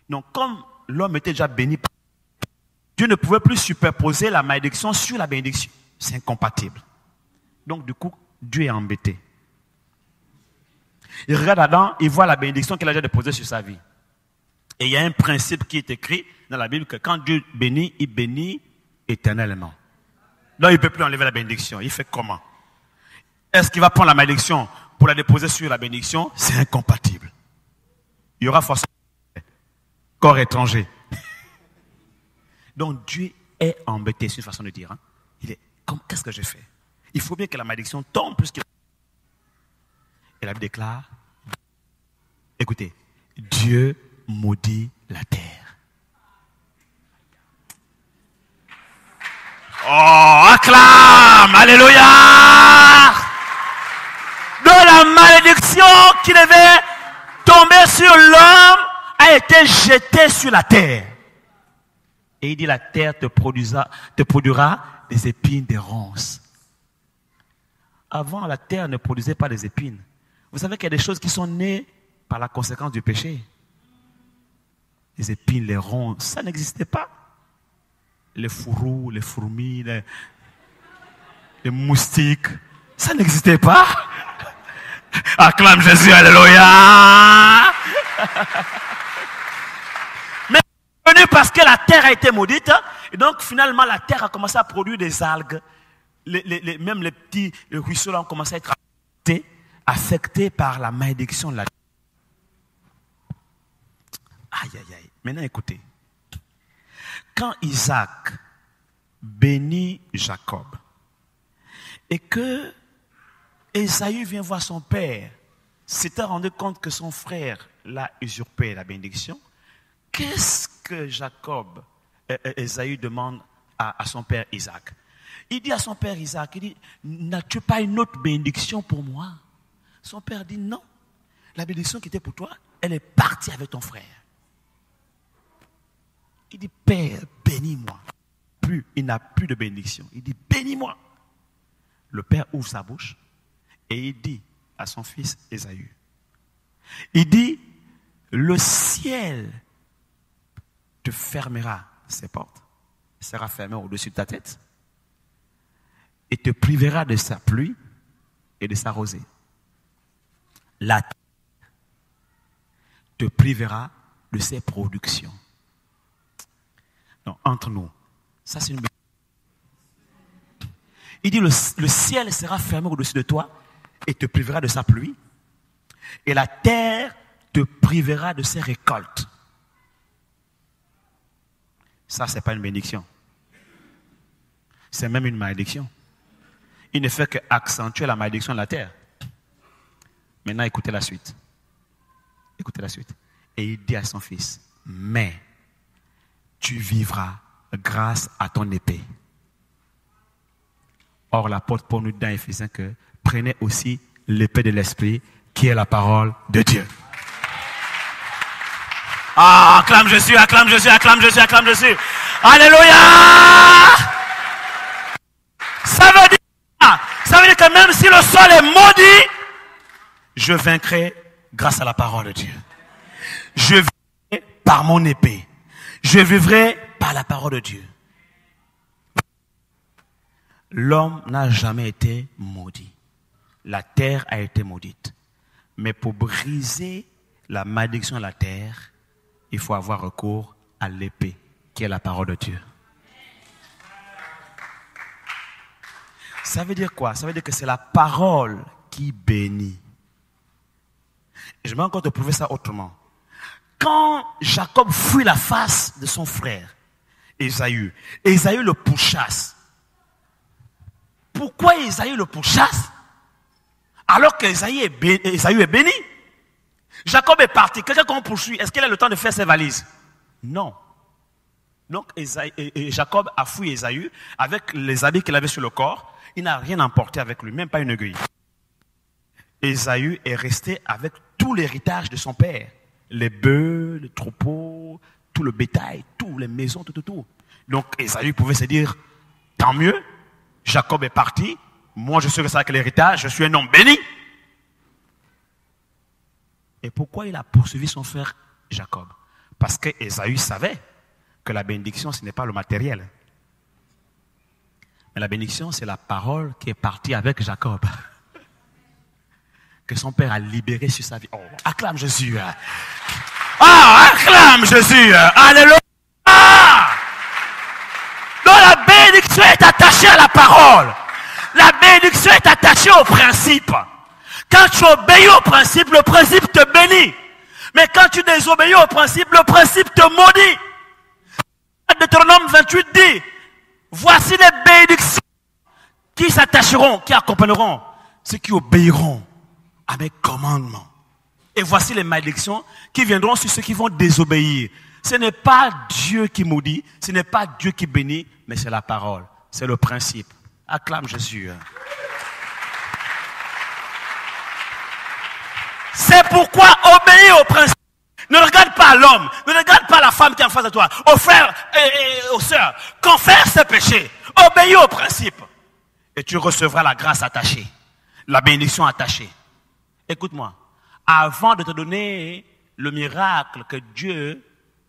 Speaker 1: Donc, comme l'homme était déjà béni, Dieu ne pouvait plus superposer la malédiction sur la bénédiction. C'est incompatible. Donc, du coup, Dieu est embêté. Il regarde Adam, il voit la bénédiction qu'il a déjà déposée sur sa vie. Et il y a un principe qui est écrit dans la Bible que quand Dieu bénit, il bénit éternellement. Donc, il ne peut plus enlever la bénédiction. Il fait comment? Est-ce qu'il va prendre la malédiction pour la déposer sur la bénédiction? C'est incompatible. Il y aura forcément corps étranger. Donc Dieu est embêté, c'est une façon de dire. Il est comme, qu'est-ce que j'ai fait? Il faut bien que la malédiction tombe plus qu'il... Et la Bible déclare, écoutez, Dieu maudit la terre. Oh, acclame, alléluia! De la malédiction qui devait tomber sur l'homme a été jeté sur la terre. Et il dit, la terre te produira des épines, des ronces. Avant, la terre ne produisait pas des épines. Vous savez qu'il y a des choses qui sont nées par la conséquence du péché. Les épines, les ronces, ça n'existait pas. Les fourreaux, les fourmis, les moustiques, ça n'existait pas. Acclame Jésus, alléluia. Mais c'est venu parce que la terre a été maudite. Et donc finalement la terre a commencé à produire des algues. Même les petits ruisseaux là ont commencé à être affectés par la malédiction de la terre. Aïe, aïe, aïe. Maintenant écoutez. Quand Isaac bénit Jacob et que Ésaü vient voir son père, s'était rendu compte que son frère l'a usurpé la bénédiction, qu'est-ce que Ésaü demande à son père Isaac? Il dit à son père Isaac, il dit, n'as-tu pas une autre bénédiction pour moi? Son père dit non, la bénédiction qui était pour toi, elle est partie avec ton frère. Il dit, Père, bénis-moi. Il n'a plus de bénédiction. Il dit, bénis-moi. Le père ouvre sa bouche et il dit à son fils Ésaü, il dit, le ciel te fermera ses portes, sera fermé au-dessus de ta tête et te privera de sa pluie et de sa rosée. La terre te privera de ses productions. Non, entre nous, ça c'est une... Il dit le ciel sera fermé au-dessus de toi et te privera de sa pluie. Et la terre te privera de ses récoltes. Ça, c'est pas une bénédiction. C'est même une malédiction. Il ne fait qu'accentuer la malédiction de la terre. Maintenant, écoutez la suite. Écoutez la suite. Et il dit à son fils, mais tu vivras grâce à ton épée. Or, l'apôtre Paul nous dit dans Éphésiens que prenez aussi l'épée de l'esprit qui est la parole de Dieu. Ah, acclame Jésus, acclame Jésus, acclame Jésus, acclame Jésus. Alléluia! Ça veut dire que même si le sol est maudit, je vaincrai grâce à la parole de Dieu. Je vivrai par mon épée. Je vivrai par la parole de Dieu. L'homme n'a jamais été maudit. La terre a été maudite. Mais pour briser la malédiction de la terre, il faut avoir recours à l'épée, qui est la parole de Dieu. Ça veut dire quoi? Ça veut dire que c'est la parole qui bénit. Et je vais encore te prouver ça autrement. Quand Jacob fuit la face de son frère, Ésaü le pourchasse. Pourquoi Ésaü le pourchasse? Alors qu'Ésaü est béni. Jacob est parti. Quelqu'un qu'on poursuit, est-ce qu'il a le temps de faire ses valises? Non. Donc Jacob a fui Ésaü avec les habits qu'il avait sur le corps. Il n'a rien emporté avec lui, même pas une aiguille. Ésaü est resté avec tout l'héritage de son père. Les bœufs, les troupeaux, tout le bétail, toutes les maisons, tout. Donc Ésaü pouvait se dire, tant mieux, Jacob est parti, moi je suis resté avec l'héritage, je suis un homme béni. Et pourquoi il a poursuivi son frère Jacob? Parce que Ésaü savait que la bénédiction, ce n'est pas le matériel. Mais la bénédiction, c'est la parole qui est partie avec Jacob. Que son père a libéré sur sa vie. Oh, acclame Jésus. Ah, acclame Jésus. Alléluia. Donc la bénédiction est attachée à la parole. La bénédiction est attachée au principe. Quand tu obéis au principe, le principe te bénit. Mais quand tu désobéis au principe, le principe te maudit. Deutéronome 28 dit, voici les bénédictions qui s'attacheront, qui accompagneront ceux qui obéiront à mes commandements. Et voici les malédictions qui viendront sur ceux qui vont désobéir. Ce n'est pas Dieu qui maudit, ce n'est pas Dieu qui bénit, mais c'est la parole, c'est le principe. Acclame Jésus. C'est pourquoi obéir au principe Ne regarde pas l'homme. Ne regarde pas la femme qui est en face de toi. Aux frères et aux sœurs. Confesse tes péchés. Obéis aux principes. Et tu recevras la grâce attachée. La bénédiction attachée. Écoute-moi. Avant de te donner le miracle que Dieu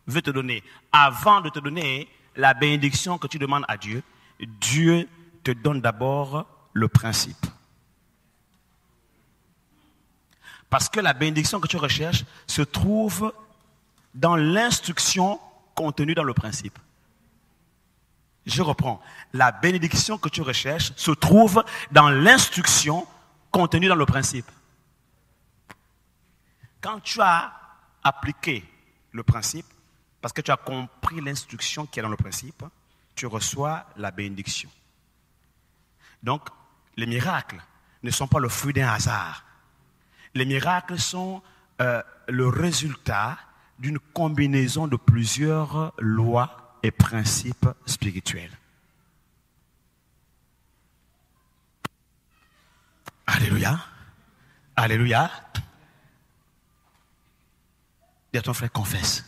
Speaker 1: veut te donner, avant de te donner la bénédiction que tu demandes à Dieu, Dieu te donne d'abord le principe. Parce que la bénédiction que tu recherches se trouve dans l'instruction contenue dans le principe. Je reprends. La bénédiction que tu recherches se trouve dans l'instruction contenue dans le principe. Quand tu as appliqué le principe, parce que tu as compris l'instruction qui est dans le principe, tu reçois la bénédiction. Donc, les miracles ne sont pas le fruit d'un hasard. Les miracles sont le résultat d'une combinaison de plusieurs lois et principes spirituels. Alléluia. Alléluia. Dis à ton frère, confesse.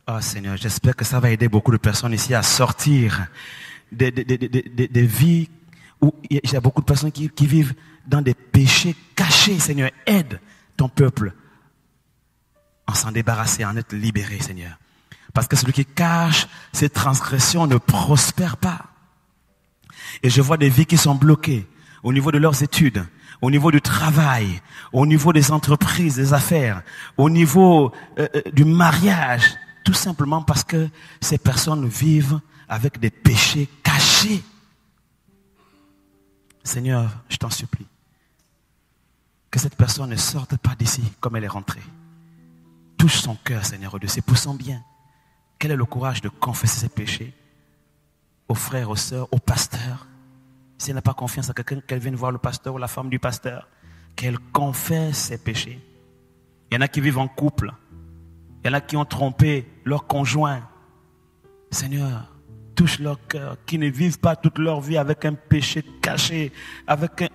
Speaker 1: Oh Seigneur, j'espère que ça va aider beaucoup de personnes ici à sortir des vies où il y a beaucoup de personnes qui vivent dans des péchés cachés. Seigneur, aide ton peuple à s'en débarrasser, à en être libéré, Seigneur. Parce que celui qui cache ses transgressions ne prospère pas. Et je vois des vies qui sont bloquées au niveau de leurs études, au niveau du travail, au niveau des entreprises, des affaires, au niveau du mariage, tout simplement parce que ces personnes vivent avec des péchés cachés. Seigneur, je t'en supplie, que cette personne ne sorte pas d'ici comme elle est rentrée. Touche son cœur, Seigneur, au-dessus, pour son bien. Quel est le courage de confesser ses péchés aux frères, aux sœurs, aux pasteurs? Si elle n'a pas confiance à quelqu'un, qu'elle vienne voir le pasteur ou la femme du pasteur, qu'elle confesse ses péchés. Il y en a qui vivent en couple. Il y en a qui ont trompé leur conjoint. Seigneur, touche leur cœur, qui ne vivent pas toute leur vie avec un péché caché, avec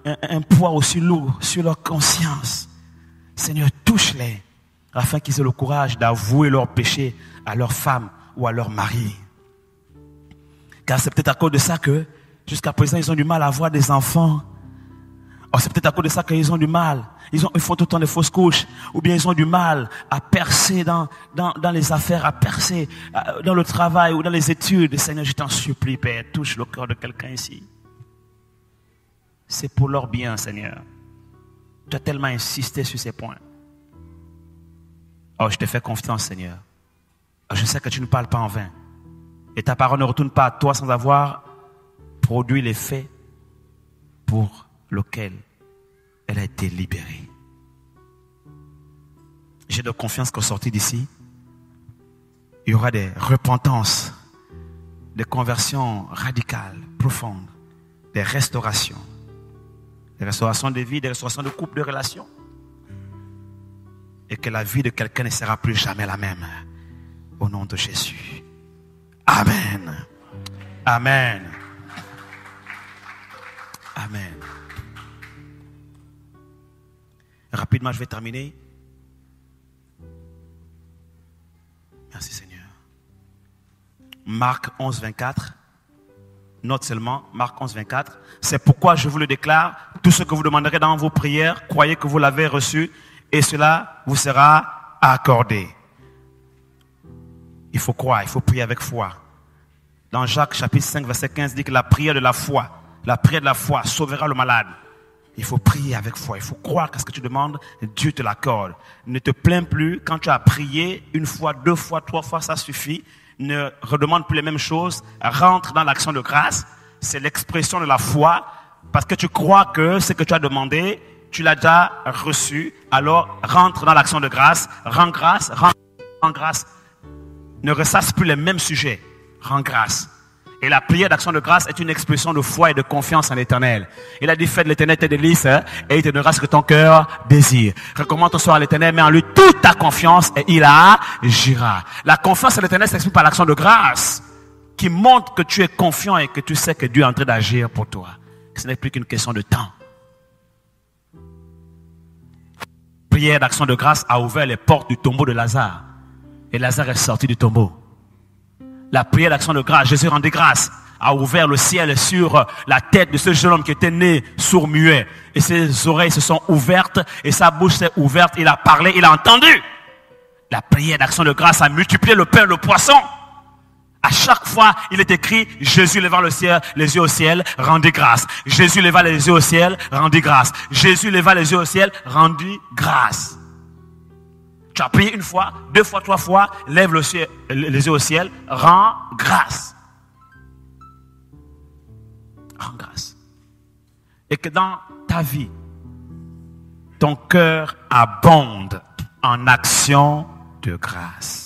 Speaker 1: un poids aussi lourd sur leur conscience. Seigneur, touche-les, afin qu'ils aient le courage d'avouer leurs péchés à leur femme ou à leur mari. Car c'est peut-être à cause de ça que, jusqu'à présent, ils ont du mal à avoir des enfants. Or, c'est peut-être à cause de ça qu'ils ont du mal. Ils font tout le temps des fausses couches. Ou bien ils ont du mal à percer dans les affaires, à percer dans le travail ou dans les études. Seigneur, je t'en supplie, Père, touche le cœur de quelqu'un ici. C'est pour leur bien, Seigneur. Tu as tellement insisté sur ces points. Oh, je te fais confiance, Seigneur. Oh, je sais que tu ne parles pas en vain. Et ta parole ne retourne pas à toi sans avoir produit l'effet pour lequel elle a été libérée. J'ai de confiance qu'au sortir d'ici, il y aura des repentances, des conversions radicales, profondes, des restaurations de vie, des restaurations de couple, de relations. Et que la vie de quelqu'un ne sera plus jamais la même. Au nom de Jésus. Amen. Amen. Amen. Rapidement, je vais terminer. Merci Seigneur. Marc 11, 24. Note seulement, Marc 11, 24. C'est pourquoi je vous le déclare, tout ce que vous demanderez dans vos prières, croyez que vous l'avez reçu et cela vous sera accordé. Il faut croire, il faut prier avec foi. Dans Jacques chapitre 5, verset 15, dit que la prière de la foi sauvera le malade. Il faut prier avec foi, il faut croire qu'à ce que tu demandes, Dieu te l'accorde. Ne te plains plus, quand tu as prié une fois, deux fois, trois fois, ça suffit. Ne redemande plus les mêmes choses, rentre dans l'action de grâce. C'est l'expression de la foi, parce que tu crois que ce que tu as demandé, tu l'as déjà reçu. Alors rentre dans l'action de grâce, rends grâce, rends grâce. Ne ressasse plus les mêmes sujets, rends grâce. Et la prière d'action de grâce est une expression de foi et de confiance en l'Éternel. Il a dit, fais de l'Éternel tes délices, et il te donnera ce que ton cœur désire. Recommande ton sort à l'Éternel, mets en lui toute ta confiance et il agira. La confiance en l'Éternel s'exprime par l'action de grâce, qui montre que tu es confiant et que tu sais que Dieu est en train d'agir pour toi. Que ce n'est plus qu'une question de temps. prière d'action de grâce a ouvert les portes du tombeau de Lazare. Et Lazare est sorti du tombeau. La prière d'action de grâce, Jésus rendit grâce, a ouvert le ciel sur la tête de ce jeune homme qui était né sourd-muet. Et ses oreilles se sont ouvertes et sa bouche s'est ouverte. Il a parlé, il a entendu. La prière d'action de grâce a multiplié le pain et le poisson. À chaque fois, il est écrit, Jésus leva le ciel, les yeux au ciel, rendit grâce. Jésus leva les yeux au ciel, rendit grâce. Jésus leva les yeux au ciel, rendit grâce. Tu as prié une fois, 2 fois, 3 fois, lève les yeux au ciel, rends grâce. Rends grâce. Et que dans ta vie, ton cœur abonde en action de grâce.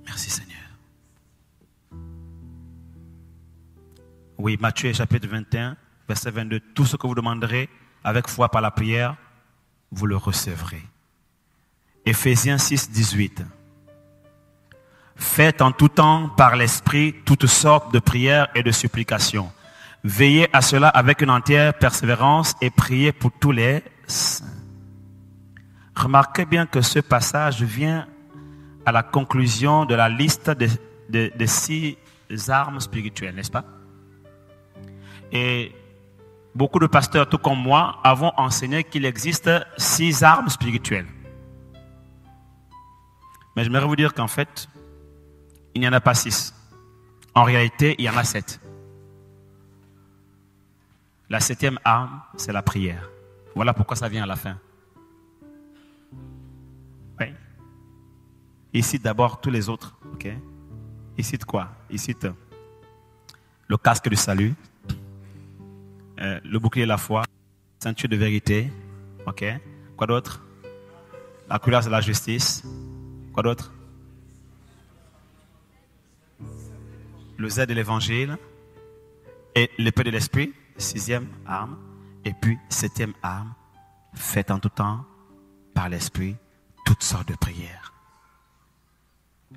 Speaker 1: Merci Seigneur. Oui, Matthieu chapitre 21, verset 22. Tout ce que vous demanderez avec foi par la prière, vous le recevrez. Éphésiens 6, 18. Faites en tout temps par l'Esprit toutes sortes de prières et de supplications. Veillez à cela avec une entière persévérance et priez pour tous les saints. Remarquez bien que ce passage vient à la conclusion de la liste des 6 armes spirituelles, n'est-ce pas? Et beaucoup de pasteurs, tout comme moi, avons enseigné qu'il existe 6 armes spirituelles. Mais j'aimerais vous dire qu'en fait, il n'y en a pas 6. En réalité, il y en a 7. La 7e arme, c'est la prière. Voilà pourquoi ça vient à la fin. Oui. Il cite d'abord tous les autres. Ok. Il cite quoi? Il cite le casque du salut, le bouclier de la foi, ceinture de vérité. Ok. Quoi d'autre? La cuirasse de la justice. Quoi d'autre? Le zèle de l'évangile et l'épée de l'esprit, 6e arme. Et puis 7e arme, faites en tout temps par l'esprit toutes sortes de prières.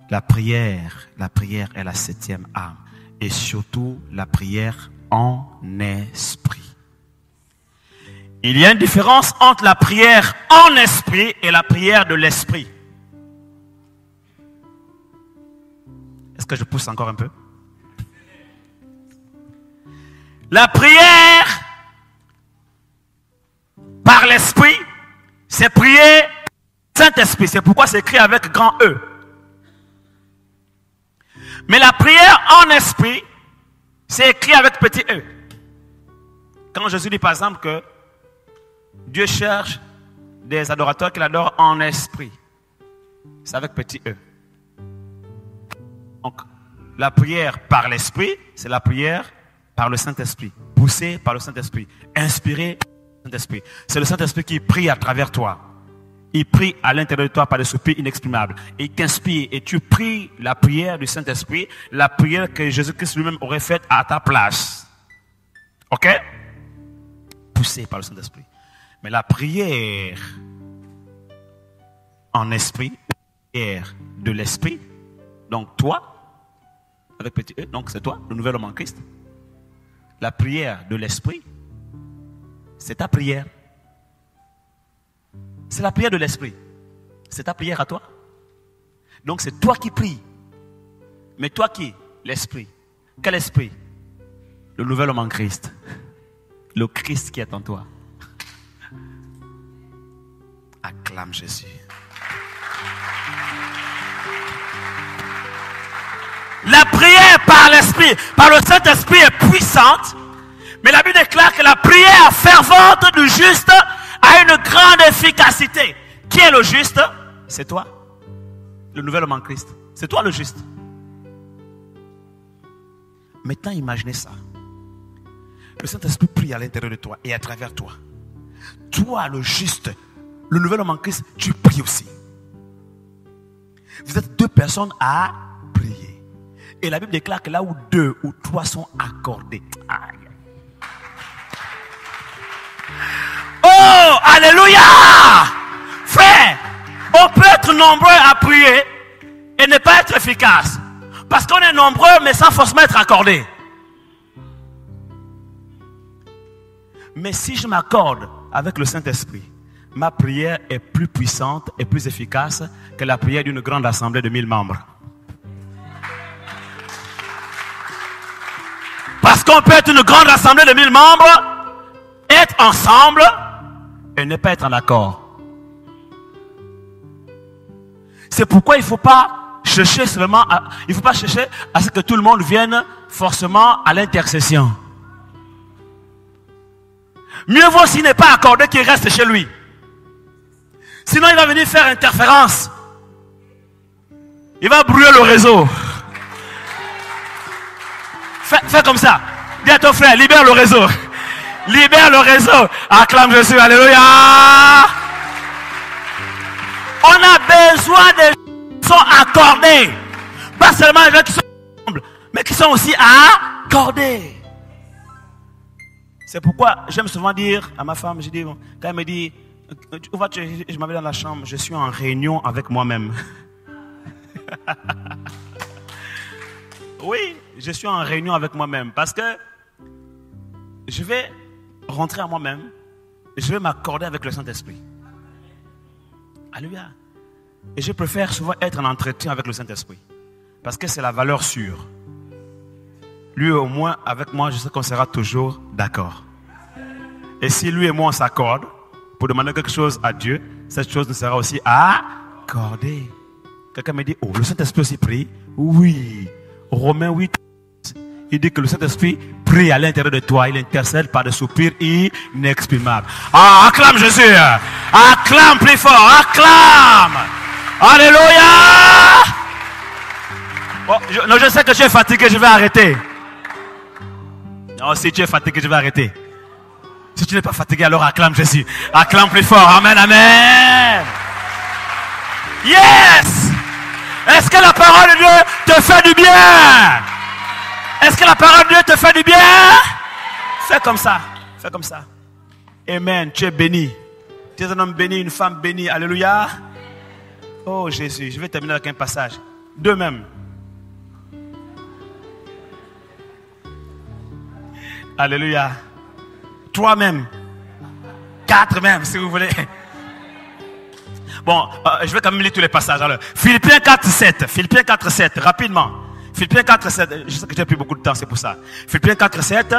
Speaker 1: La prière est la 7e arme. Et surtout la prière en esprit. Il y a une différence entre la prière en esprit et la prière de l'esprit. Est-ce que je pousse encore un peu? La prière par l'esprit, c'est prier Saint-Esprit. C'est pourquoi c'est écrit avec grand E. Mais la prière en esprit, c'est écrit avec petit e. Quand Jésus dit par exemple que Dieu cherche des adorateurs qu'il adore en esprit, c'est avec petit e. Donc, la prière par l'esprit, c'est la prière par le Saint-Esprit, poussée par le Saint-Esprit, inspirée par le Saint-Esprit. C'est le Saint-Esprit qui prie à travers toi. Il prie à l'intérieur de toi par des soupirs inexprimables. Il t'inspire et tu pries la prière du Saint-Esprit, la prière que Jésus-Christ lui-même aurait faite à ta place. Ok? Poussé par le Saint-Esprit. Mais la prière en esprit, la prière de l'esprit, donc toi, avec petit e, donc c'est toi, le nouvel homme en Christ. La prière de l'esprit, c'est ta prière. C'est la prière de l'esprit. C'est ta prière à toi. Donc c'est toi qui pries. Mais toi qui? L'esprit. Quel esprit? Le nouvel homme en Christ. Le Christ qui est en toi. Acclame Jésus. La prière par l'esprit, par le Saint-Esprit est puissante. Mais la Bible déclare que la prière fervente du juste a une grande efficacité. Qui est le juste? C'est toi. Le nouvel homme en Christ. C'est toi le juste. Maintenant, imaginez ça. Le Saint-Esprit prie à l'intérieur de toi et à travers toi. Toi, le juste, le nouvel homme en Christ, tu pries aussi. Vous êtes 2 personnes à prier. Et la Bible déclare que là où 2 ou 3 sont accordés. Aïe. Oh, alléluia! Frère, on peut être nombreux à prier et ne pas être efficace. Parce qu'on est nombreux mais sans forcément être accordé. Mais si je m'accorde avec le Saint-Esprit, ma prière est plus puissante et plus efficace que la prière d'une grande assemblée de 1000 membres. Parce qu'on peut être une grande assemblée de 1000 membres, être ensemble et ne pas être en accord. C'est pourquoi il ne faut pas chercher à ce que tout le monde vienne forcément à l'intercession. Mieux vaut s'il n'est pas accordé qu'il reste chez lui. Sinon il va venir faire interférence. Il va brouiller le réseau. Fais comme ça. Dis à ton frère, libère le réseau. Libère le réseau. Acclame Jésus. Alléluia. On a besoin de gens qui sont accordés. Pas seulement les gens qui sont ensemble, mais qui sont aussi accordés. C'est pourquoi j'aime souvent dire à ma femme, je dis, quand elle me dit, je m'en vais dans la chambre, je suis en réunion avec moi-même. Oui, je suis en réunion avec moi-même parce que je vais rentrer à moi-même, je vais m'accorder avec le Saint-Esprit. Alléluia. Et je préfère souvent être en entretien avec le Saint-Esprit parce que c'est la valeur sûre. Lui au moins, avec moi, je sais qu'on sera toujours d'accord. Et si lui et moi on s'accorde pour demander quelque chose à Dieu, cette chose nous sera aussi accordée. Quelqu'un me dit, oh, le Saint-Esprit aussi prie? Oui. Romains 8, il dit que le Saint-Esprit prie à l'intérieur de toi. Il intercède par des soupirs inexprimables. Ah, acclame Jésus. Acclame plus fort. Acclame. Alléluia. Bon, je sais que tu es fatigué, je vais arrêter. Non, si tu es fatigué, je vais arrêter. Si tu n'es pas fatigué, alors acclame Jésus. Acclame plus fort. Amen, amen. Yes. Est-ce que la parole de Dieu te fait du bien? Est-ce que la parole de Dieu te fait du bien? Fais comme ça. Fais comme ça. Amen. Tu es béni. Tu es un homme béni, une femme bénie. Alléluia. Oh Jésus. Je vais terminer avec un passage. 2 même. Alléluia. 3 même. 4 même, si vous voulez. Bon, je vais quand même lire tous les passages. Alors, Philippiens 4, 7. Philippiens 4, 7. Rapidement. Philippiens 4, 7. Je sais que j'ai pris beaucoup de temps, c'est pour ça. Philippiens 4, 7.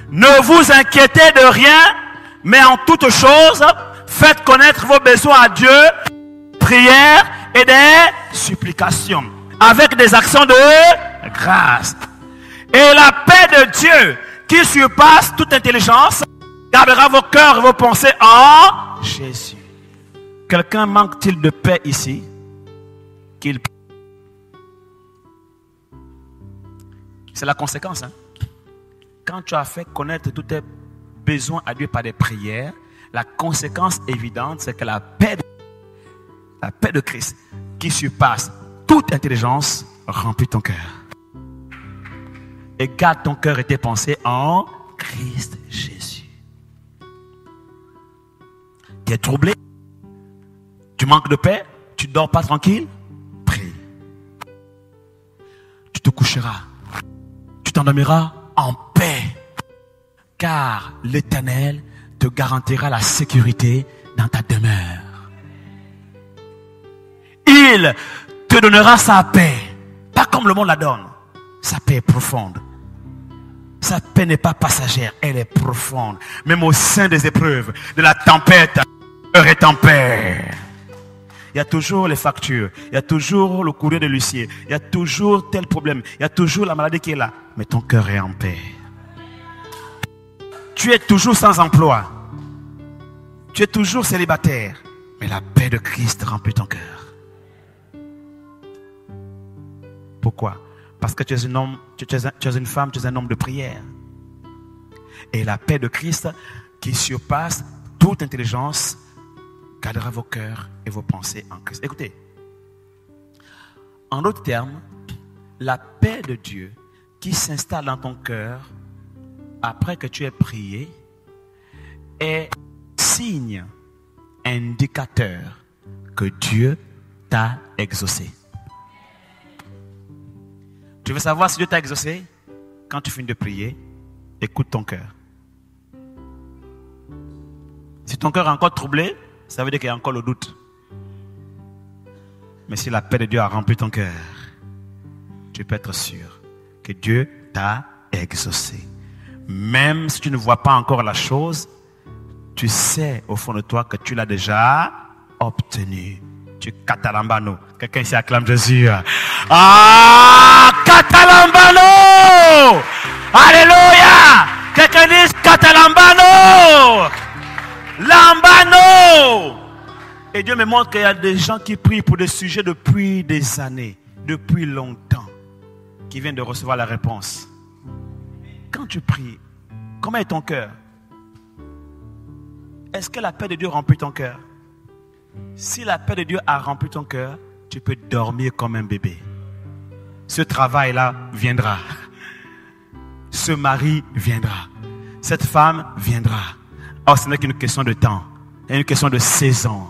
Speaker 1: Ne vous inquiétez de rien, mais en toutes choses, faites connaître vos besoins à Dieu, prières et des supplications, avec des actions de grâce. Et la paix de Dieu, qui surpasse toute intelligence, gardera vos cœurs et vos pensées en Jésus. Quelqu'un manque-t-il de paix ici? C'est la conséquence. Quand tu as fait connaître tous tes besoins à Dieu par des prières, la conséquence évidente, c'est que la paix de Christ, qui surpasse toute intelligence, remplit ton cœur. Et garde ton cœur et tes pensées en Christ Jésus. Tu es troublé? Tu manques de paix? Tu ne dors pas tranquille? Prie. Tu te coucheras. Tu t'endormiras en paix. Car l'Éternel te garantira la sécurité dans ta demeure. Il te donnera sa paix. Pas comme le monde la donne. Sa paix est profonde. Sa paix n'est pas passagère, elle est profonde. Même au sein des épreuves, de la tempête, le cœur est en paix. Il y a toujours les factures, il y a toujours le courrier de l'huissier, il y a toujours tel problème, il y a toujours la maladie qui est là. Mais ton cœur est en paix. Tu es toujours sans emploi. Tu es toujours célibataire. Mais la paix de Christ remplit ton cœur. Pourquoi? Parce que tu es un homme, tu es une femme, tu es un homme de prière. Et la paix de Christ qui surpasse toute intelligence gardera vos cœurs et vos pensées en Christ. Écoutez, en d'autres termes, la paix de Dieu qui s'installe dans ton cœur après que tu aies prié est signe indicateur que Dieu t'a exaucé. Tu veux savoir si Dieu t'a exaucé? Quand tu finis de prier, écoute ton cœur. Si ton cœur est encore troublé, ça veut dire qu'il y a encore le doute. Mais si la paix de Dieu a rempli ton cœur, tu peux être sûr que Dieu t'a exaucé. Même si tu ne vois pas encore la chose, tu sais au fond de toi que tu l'as déjà obtenu. Tu Catalambano. Quelqu'un ici acclame Jésus. Ah, Catalambano! Alléluia! Quelqu'un dit Catalambano! Lambano! Et Dieu me montre qu'il y a des gens qui prient pour des sujets depuis des années, depuis longtemps, qui viennent de recevoir la réponse. Quand tu pries, comment est ton cœur? Est-ce que la paix de Dieu remplit ton cœur? Si la paix de Dieu a rempli ton cœur, tu peux dormir comme un bébé. Ce travail-là viendra. Ce mari viendra. Cette femme viendra. Oh, ce n'est qu'une question de temps. C'est une question de saison.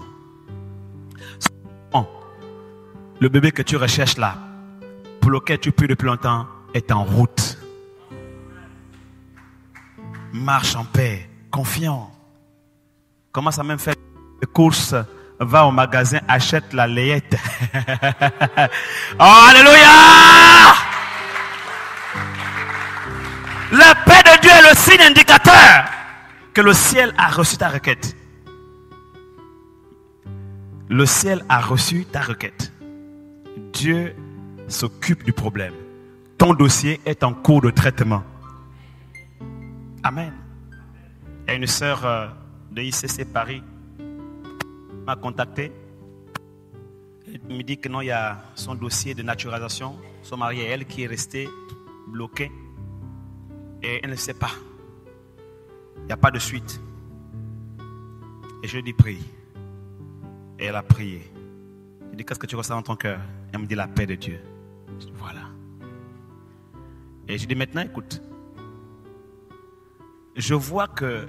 Speaker 1: Le bébé que tu recherches là, pour lequel tu pries depuis longtemps, est en route. Marche en paix, confiant. Commence à même faire des courses, va au magasin, achète la layette. Oh, alléluia! La paix de Dieu est le signe indicateur que le ciel a reçu ta requête. Le ciel a reçu ta requête. Dieu s'occupe du problème. Ton dossier est en cours de traitement. Amen. Il y a une sœur de ICC Paris qui m'a contacté. Elle me dit que non, il y a son dossier de naturalisation, son mari et elle qui est resté bloqué. Et elle ne sait pas. Il n'y a pas de suite. Et je lui dis prie. Et elle a prié. Je lui dis qu'est-ce que tu ressens dans ton cœur? Elle me dit la paix de Dieu. Je dis voilà. Et je lui dis maintenant écoute. Je vois que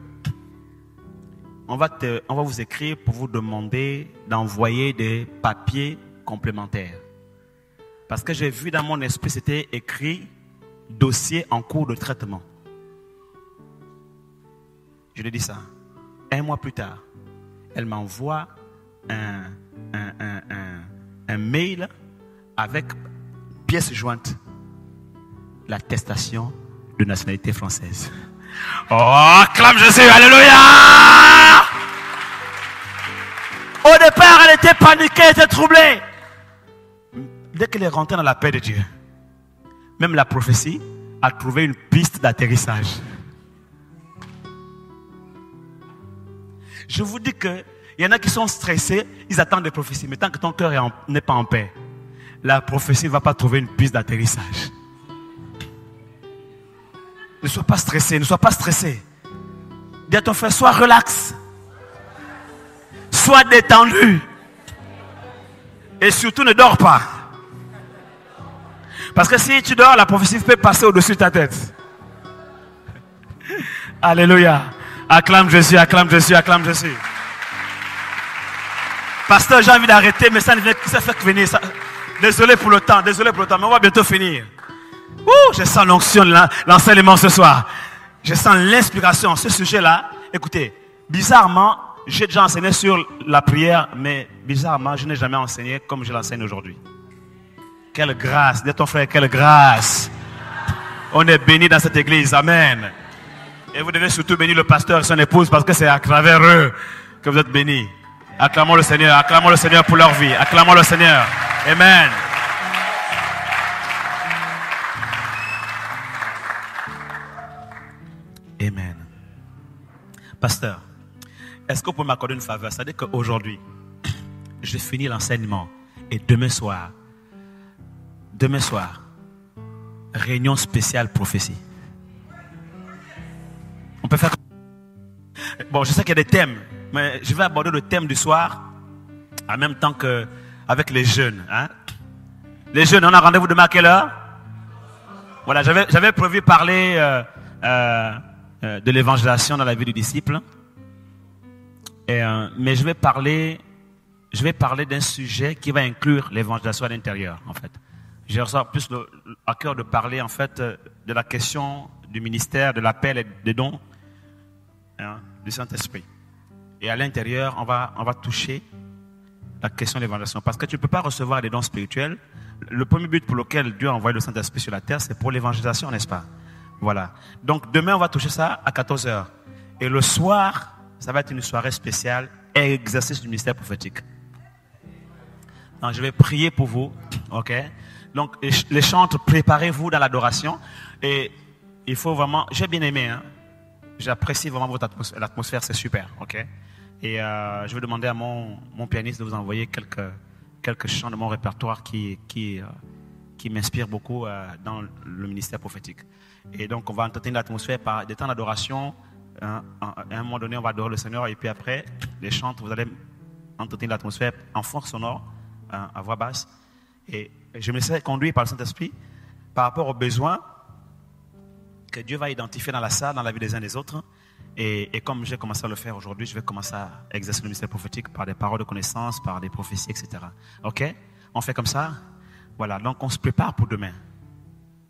Speaker 1: on va vous écrire pour vous demander d'envoyer des papiers complémentaires. Parce que j'ai vu dans mon esprit, c'était écrit dossier en cours de traitement. Je lui dis ça. Un mois plus tard, elle m'envoie un mail avec pièce jointe, l'attestation de nationalité française. Oh, acclame Jésus, alléluia! Au départ, elle était paniquée, elle était troublée. Dès qu'elle est rentrée dans la paix de Dieu, même la prophétie a trouvé une piste d'atterrissage. Je vous dis que il y en a qui sont stressés, ils attendent des prophéties. Mais tant que ton cœur n'est pas en paix, la prophétie ne va pas trouver une piste d'atterrissage. Ne sois pas stressé, ne sois pas stressé. Dis à ton frère, sois relax. Sois détendu. Et surtout, ne dors pas. Parce que si tu dors, la prophétie peut passer au-dessus de ta tête. Alléluia. Acclame Jésus, acclame Jésus, acclame Jésus. Pasteur, j'ai envie d'arrêter, mais ça ne fait que venir. Désolé pour le temps, mais on va bientôt finir. Je sens l'onction de l'enseignement ce soir. Je sens l'inspiration. Ce sujet-là, écoutez, bizarrement, j'ai déjà enseigné sur la prière, mais bizarrement, je n'ai jamais enseigné comme je l'enseigne aujourd'hui. Quelle grâce, dis à ton frère, quelle grâce. On est béni dans cette église, amen. Et vous devez surtout bénir le pasteur et son épouse parce que c'est à travers eux que vous êtes bénis. Acclamons le Seigneur pour leur vie. Acclamons le Seigneur. Amen. Amen. Pasteur, est-ce que vous pouvez m'accorder une faveur? C'est-à-dire qu'aujourd'hui, je finis l'enseignement et demain soir, réunion spéciale prophétie. On peut faire... Bon, je sais qu'il y a des thèmes, mais je vais aborder le thème du soir en même temps qu'avec les jeunes. Hein? Les jeunes, on a rendez-vous demain à quelle heure? Voilà, j'avais prévu parler de l'évangélisation dans la vie du disciple. Mais je vais parler d'un sujet qui va inclure l'évangélisation à l'intérieur, en fait. J'ai plus à cœur de parler, en fait, de la question du ministère, de l'appel et des dons, hein, du Saint-Esprit. Et à l'intérieur, on va toucher la question de l'évangélisation. Parce que tu ne peux pas recevoir des dons spirituels. Le premier but pour lequel Dieu a envoyé le Saint-Esprit sur la terre, c'est pour l'évangélisation, n'est-ce pas? Voilà. Donc demain, on va toucher ça à 14h. Et le soir, ça va être une soirée spéciale, exercice du ministère prophétique. Donc, je vais prier pour vous. Ok? Donc, les chantres, préparez-vous dans l'adoration. Et il faut vraiment... J'ai bien aimé, hein? J'apprécie vraiment votre atmosphère. L'atmosphère, c'est super. Ok? Et je vais demander à mon pianiste de vous envoyer quelques chants de mon répertoire qui m'inspirent beaucoup dans le ministère prophétique. Et donc, on va entretenir l'atmosphère par des temps d'adoration. À un moment donné, on va adorer le Seigneur. Et puis après, les chants, vous allez entretenir l'atmosphère en fond sonore, à voix basse. Et je me laisserai conduire par le Saint-Esprit par rapport aux besoins que Dieu va identifier dans la salle, dans la vie des uns des autres. Et comme j'ai commencé à le faire aujourd'hui, je vais commencer à exercer le ministère prophétique par des paroles de connaissance, par des prophéties, etc. Ok? On fait comme ça? Voilà, donc on se prépare pour demain.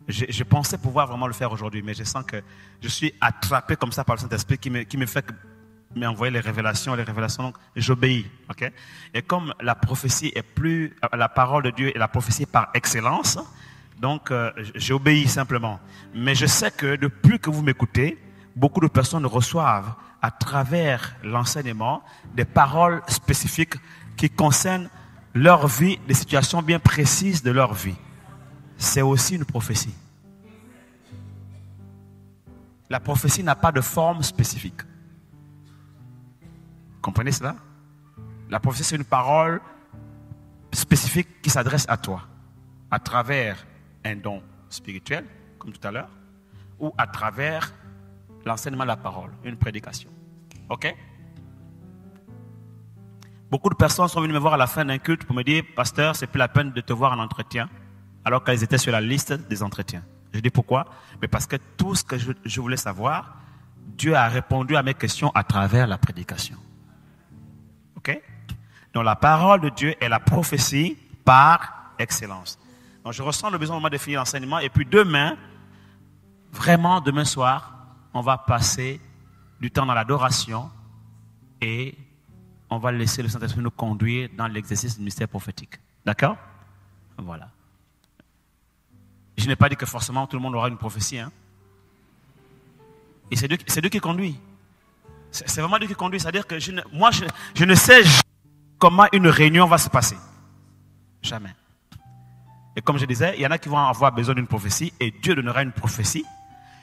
Speaker 1: Je pensais pouvoir vraiment le faire aujourd'hui, mais je sens que je suis attrapé comme ça par le Saint-Esprit qui me fait m'envoyer les révélations, donc j'obéis. Ok? Et comme la prophétie est plus, la parole de Dieu est la prophétie par excellence, donc j'obéis simplement. Mais je sais que depuis que vous m'écoutez, beaucoup de personnes reçoivent à travers l'enseignement des paroles spécifiques qui concernent leur vie, des situations bien précises de leur vie. C'est aussi une prophétie. La prophétie n'a pas de forme spécifique. Comprenez cela? La prophétie, c'est une parole spécifique qui s'adresse à toi, à travers un don spirituel, comme tout à l'heure, ou à travers l'enseignement de la parole, une prédication. Ok? Beaucoup de personnes sont venues me voir à la fin d'un culte pour me dire, pasteur, c'est plus la peine de te voir en entretien, alors qu'elles étaient sur la liste des entretiens. Je dis pourquoi? Mais parce que tout ce que je voulais savoir, Dieu a répondu à mes questions à travers la prédication. Ok? Donc la parole de Dieu est la prophétie par excellence. Donc je ressens le besoin au moment de finir l'enseignement. Et puis demain, vraiment demain soir, on va passer du temps dans l'adoration et on va laisser le Saint-Esprit nous conduire dans l'exercice du ministère prophétique. D'accord? Voilà. Je n'ai pas dit que forcément tout le monde aura une prophétie. Hein? Et c'est Dieu qui conduit. C'est vraiment Dieu qui conduit. C'est-à-dire que je ne sais comment une réunion va se passer. Jamais. Et comme je disais, il y en a qui vont avoir besoin d'une prophétie et Dieu donnera une prophétie.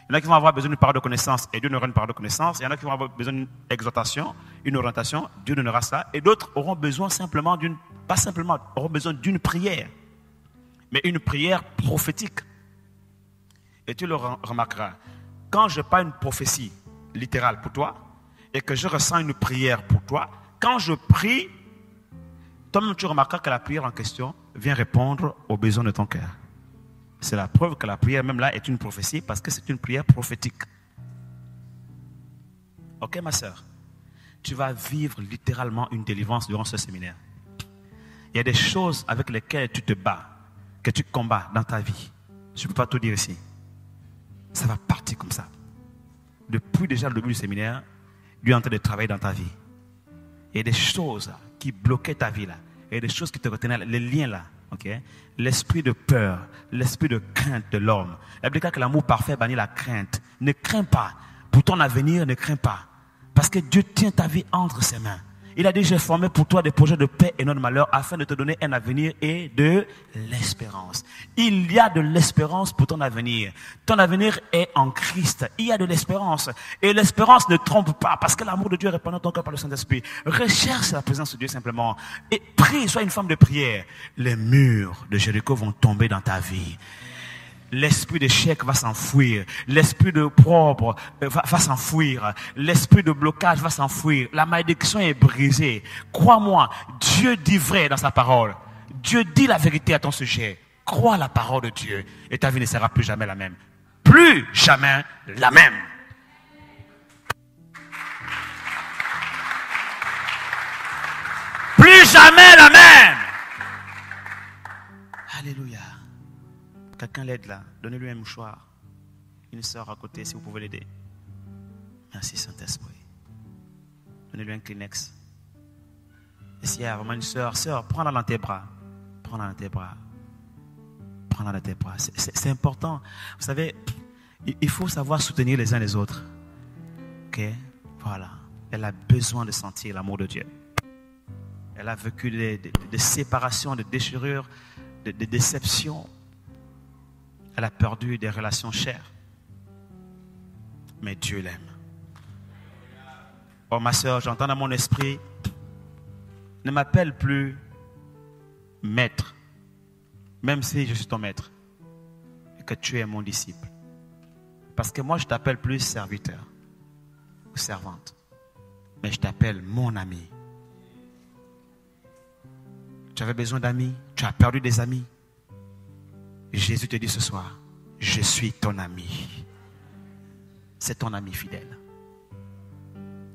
Speaker 1: Il y en a qui vont avoir besoin d'une parole de connaissance et Dieu donnera une parole de connaissance. Il y en a qui vont avoir besoin d'une exhortation, une orientation, Dieu donnera ça. Et d'autres auront besoin simplement auront besoin d'une prière. Mais une prière prophétique. Et tu le remarqueras. Quand je parle une prophétie littérale pour toi et que je ressens une prière pour toi, quand je prie, toi-même tu remarqueras que la prière en question vient répondre aux besoins de ton cœur. C'est la preuve que la prière même là est une prophétie parce que c'est une prière prophétique. Ok ma soeur, tu vas vivre littéralement une délivrance durant ce séminaire. Il y a des choses avec lesquelles tu te bats, que tu combats dans ta vie. Je ne peux pas tout dire ici. Ça va partir comme ça. Depuis déjà le début du séminaire, Dieu est en train de travailler dans ta vie. Il y a des choses qui bloquaient ta vie là. Il y a des choses qui te retenaient, les liens là. Okay? L'esprit de peur, l'esprit de crainte de l'homme. La Bible dit que l'amour parfait bannit la crainte. Ne crains pas. Pour ton avenir, ne crains pas. Parce que Dieu tient ta vie entre ses mains. Il a dit, j'ai formé pour toi des projets de paix et non de malheur afin de te donner un avenir et de l'espérance. Il y a de l'espérance pour ton avenir. Ton avenir est en Christ. Il y a de l'espérance. Et l'espérance ne trompe pas parce que l'amour de Dieu répand dans ton cœur par le Saint-Esprit. Recherche la présence de Dieu simplement. Et prie, sois une femme de prière. Les murs de Jéricho vont tomber dans ta vie. L'esprit d'échec va s'enfuir. L'esprit de propre va s'enfuir. L'esprit de blocage va s'enfuir. La malédiction est brisée. Crois-moi, Dieu dit vrai dans sa parole. Dieu dit la vérité à ton sujet. Crois la parole de Dieu et ta vie ne sera plus jamais la même. Plus jamais la même. Plus jamais la même. Alléluia. Quelqu'un l'aide là. Donnez-lui un mouchoir. Une sœur à côté si vous pouvez l'aider. Merci Saint-Esprit. Donnez-lui un Kleenex. Et s'il y a vraiment une sœur, prends-la dans tes bras. Prends-la dans tes bras. Prends-la dans tes bras. C'est important. Vous savez, il faut savoir soutenir les uns les autres. Ok? Voilà. Elle a besoin de sentir l'amour de Dieu. Elle a vécu des séparations, des déchirures, des déceptions. Elle a perdu des relations chères. Mais Dieu l'aime. Oh ma soeur, j'entends dans mon esprit, ne m'appelle plus maître, même si je suis ton maître, et que tu es mon disciple. Parce que moi, je t'appelle plus serviteur ou servante, mais je t'appelle mon ami. Tu avais besoin d'amis, tu as perdu des amis. Jésus te dit ce soir, je suis ton ami. C'est ton ami fidèle.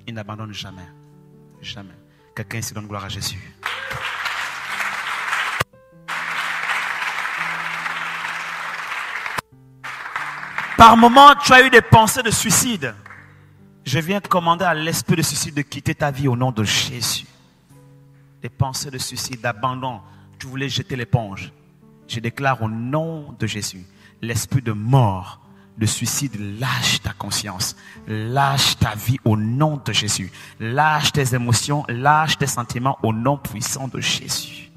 Speaker 1: Il n'abandonne jamais. Jamais. Quelqu'un ici donne gloire à Jésus. Par moments, tu as eu des pensées de suicide. Je viens commander à l'esprit de suicide de quitter ta vie au nom de Jésus. Des pensées de suicide, d'abandon. Tu voulais jeter l'éponge. Je déclare au nom de Jésus, l'esprit de mort, de suicide, lâche ta conscience, lâche ta vie au nom de Jésus, lâche tes émotions, lâche tes sentiments au nom puissant de Jésus.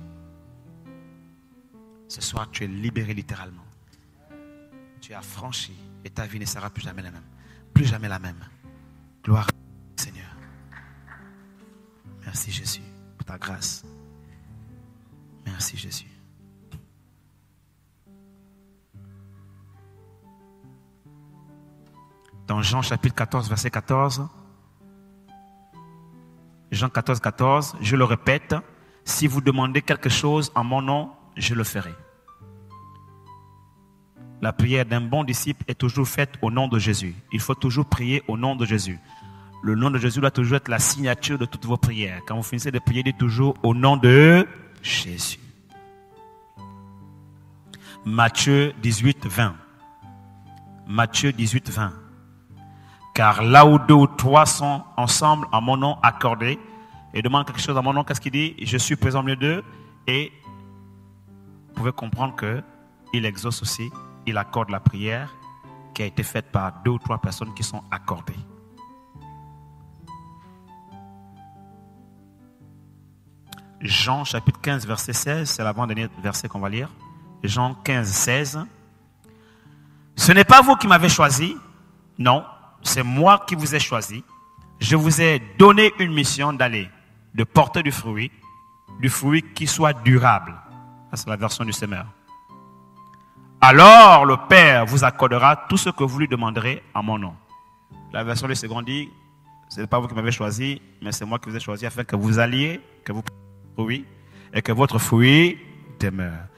Speaker 1: Ce soir, tu es libéré littéralement. Tu es affranchi et ta vie ne sera plus jamais la même. Plus jamais la même. Gloire au Seigneur. Merci Jésus pour ta grâce. Merci Jésus. Dans Jean chapitre 14, verset 14. Jean 14, 14. Je le répète, si vous demandez quelque chose en mon nom, je le ferai. La prière d'un bon disciple est toujours faite au nom de Jésus. Il faut toujours prier au nom de Jésus. Le nom de Jésus doit toujours être la signature de toutes vos prières. Quand vous finissez de prier, dites toujours au nom de Jésus. Matthieu 18, 20. Matthieu 18, 20. Car là où 2 ou 3 sont ensemble en mon nom accordés et demandent quelque chose en mon nom, qu'est-ce qu'il dit? Je suis présent au milieu d'eux. Et vous pouvez comprendre qu'il exauce aussi, il accorde la prière qui a été faite par 2 ou 3 personnes qui sont accordées. Jean chapitre 15 verset 16, c'est l'avant-dernier verset qu'on va lire. Jean 15, 16. Ce n'est pas vous qui m'avez choisi, non. C'est moi qui vous ai choisi. Je vous ai donné une mission d'aller, de porter du fruit qui soit durable. Ça, c'est la version du semeur. Alors le Père vous accordera tout ce que vous lui demanderez en mon nom. La version du second dit, ce n'est pas vous qui m'avez choisi, mais c'est moi qui vous ai choisi afin que vous alliez, que vous portiez du fruit et que votre fruit demeure.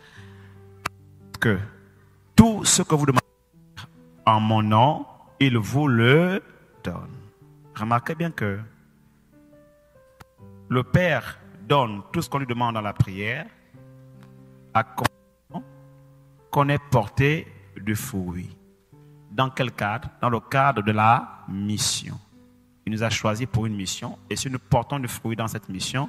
Speaker 1: Que tout ce que vous demandez en mon nom, il vous le donne. Remarquez bien que le Père donne tout ce qu'on lui demande dans la prière à qu'on ait porté du fruit. Dans quel cadre? Dans le cadre de la mission. Il nous a choisis pour une mission et si nous portons du fruit dans cette mission,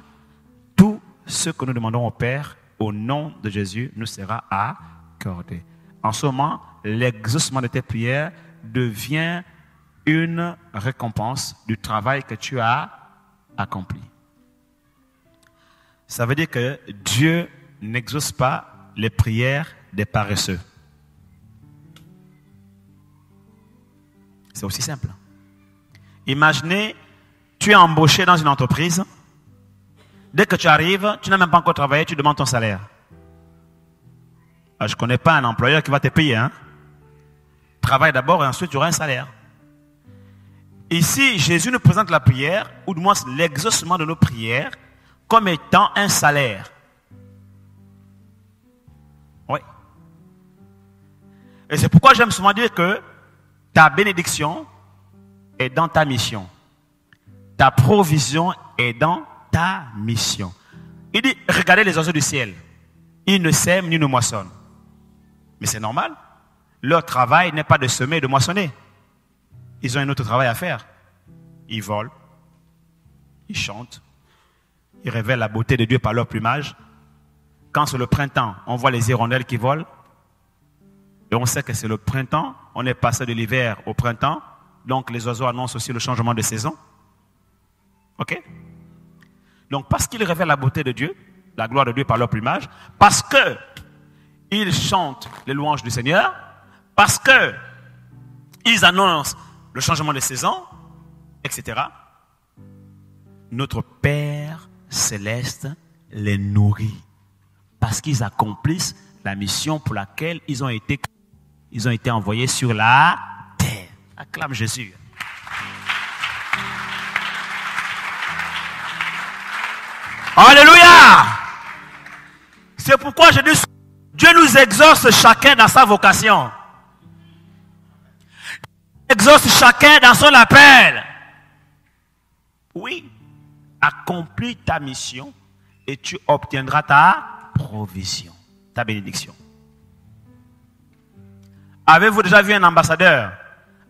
Speaker 1: tout ce que nous demandons au Père au nom de Jésus nous sera accordé. En ce moment, l'exaucement de tes prières devient une récompense du travail que tu as accompli. Ça veut dire que Dieu n'exauce pas les prières des paresseux. C'est aussi simple. Imaginez, tu es embauché dans une entreprise. Dès que tu arrives, tu n'as même pas encore travaillé, tu demandes ton salaire. Alors, je ne connais pas un employeur qui va te payer, hein? Travaille d'abord et ensuite tu auras un salaire. Ici, Jésus nous présente la prière, ou du moins l'exaucement de nos prières, comme étant un salaire. Oui. Et c'est pourquoi j'aime souvent dire que ta bénédiction est dans ta mission. Ta provision est dans ta mission. Il dit, regardez les oiseaux du ciel. Ils ne sèment ni ne moissonnent. Mais c'est normal. Leur travail n'est pas de semer et de moissonner. Ils ont un autre travail à faire. Ils volent, Ils chantent. Ils révèlent la beauté de Dieu par leur plumage. Quand c'est le printemps, on voit les hirondelles qui volent. Et on sait que c'est le printemps. On est passé de l'hiver au printemps. Donc les oiseaux annoncent aussi le changement de saison. Ok? Donc parce qu'ils révèlent la beauté de Dieu, la gloire de Dieu par leur plumage, parce que ils chantent les louanges du Seigneur, parce que ils annoncent le changement de saison, etc. Notre Père céleste les nourrit parce qu'ils accomplissent la mission pour laquelle ils ont été envoyés sur la terre. Acclame Jésus. Alléluia! C'est pourquoi je dis, Dieu nous exauce chacun dans sa vocation. Il exauce chacun dans son appel. Oui, accomplis ta mission et tu obtiendras ta provision, ta bénédiction. Avez-vous déjà vu un ambassadeur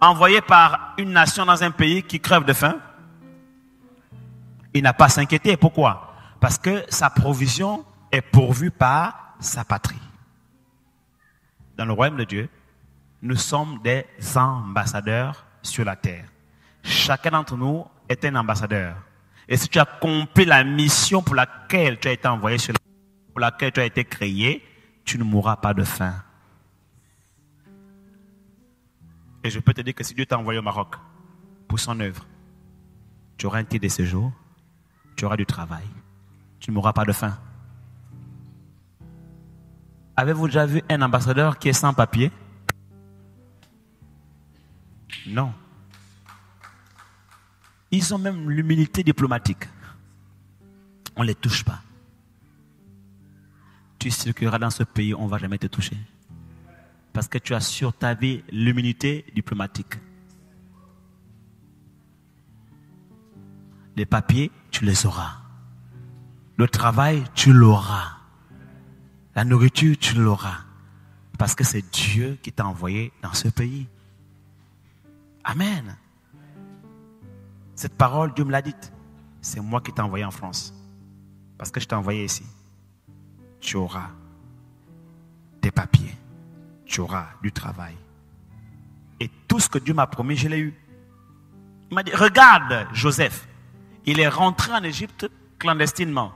Speaker 1: envoyé par une nation dans un pays qui crève de faim? Il n'a pas à s'inquiéter. Pourquoi? Parce que sa provision est pourvue par sa patrie. Dans le royaume de Dieu, nous sommes des ambassadeurs sur la terre. Chacun d'entre nous est un ambassadeur. Et si tu as accompli la mission pour laquelle tu as été envoyé sur la terre, pour laquelle tu as été créé, tu ne mourras pas de faim. Et je peux te dire que si Dieu t'a envoyé au Maroc pour son œuvre, tu auras un titre de séjour, tu auras du travail, tu ne mourras pas de faim. Avez-vous déjà vu un ambassadeur qui est sans papier? Non. Ils ont même l'humilité diplomatique. On ne les touche pas. Tu circuleras dans ce pays, on ne va jamais te toucher. Parce que tu as sur ta vie l'humilité diplomatique. Les papiers, tu les auras. Le travail, tu l'auras. La nourriture, tu l'auras. Parce que c'est Dieu qui t'a envoyé dans ce pays. Amen. Cette parole, Dieu me l'a dite. C'est moi qui t'ai envoyé en France. Parce que je t'ai envoyé ici. Tu auras tes papiers. Tu auras du travail. Et tout ce que Dieu m'a promis, je l'ai eu. Il m'a dit, regarde Joseph. Il est rentré en Égypte clandestinement.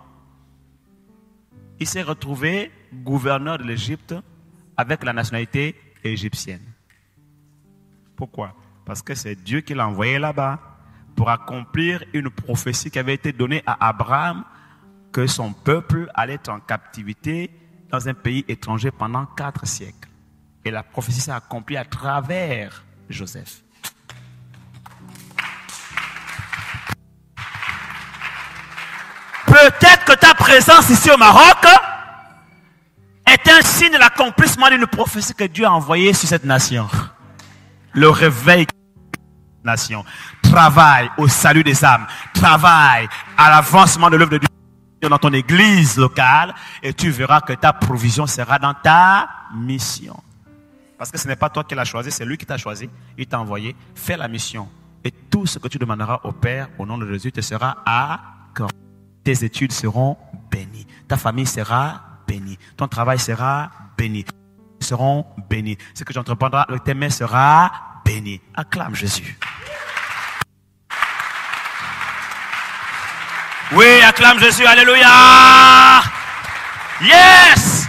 Speaker 1: Il s'est retrouvé gouverneur de l'Égypte avec la nationalité égyptienne. Pourquoi? Parce que c'est Dieu qui l'a envoyé là-bas pour accomplir une prophétie qui avait été donnée à Abraham, que son peuple allait être en captivité dans un pays étranger pendant 4 siècles. Et la prophétie s'est accomplie à travers Joseph. Peut-être que ta présence ici au Maroc est un signe de l'accomplissement d'une prophétie que Dieu a envoyée sur cette nation. Le réveil de la nation. Travail au salut des âmes. Travail à l'avancement de l'œuvre de Dieu dans ton église locale. Et tu verras que ta provision sera dans ta mission. Parce que ce n'est pas toi qui l'as choisi, c'est lui qui t'a choisi. Il t'a envoyé. Fais la mission. Et tout ce que tu demanderas au Père, au nom de Jésus, te sera accordé. Tes études seront bénies. Ta famille sera bénie. Ton travail sera béni. Ils seront bénis. Ce que tu entreprendras avec tes mains sera béni. Acclame Jésus. Oui, acclame Jésus. Alléluia. Yes.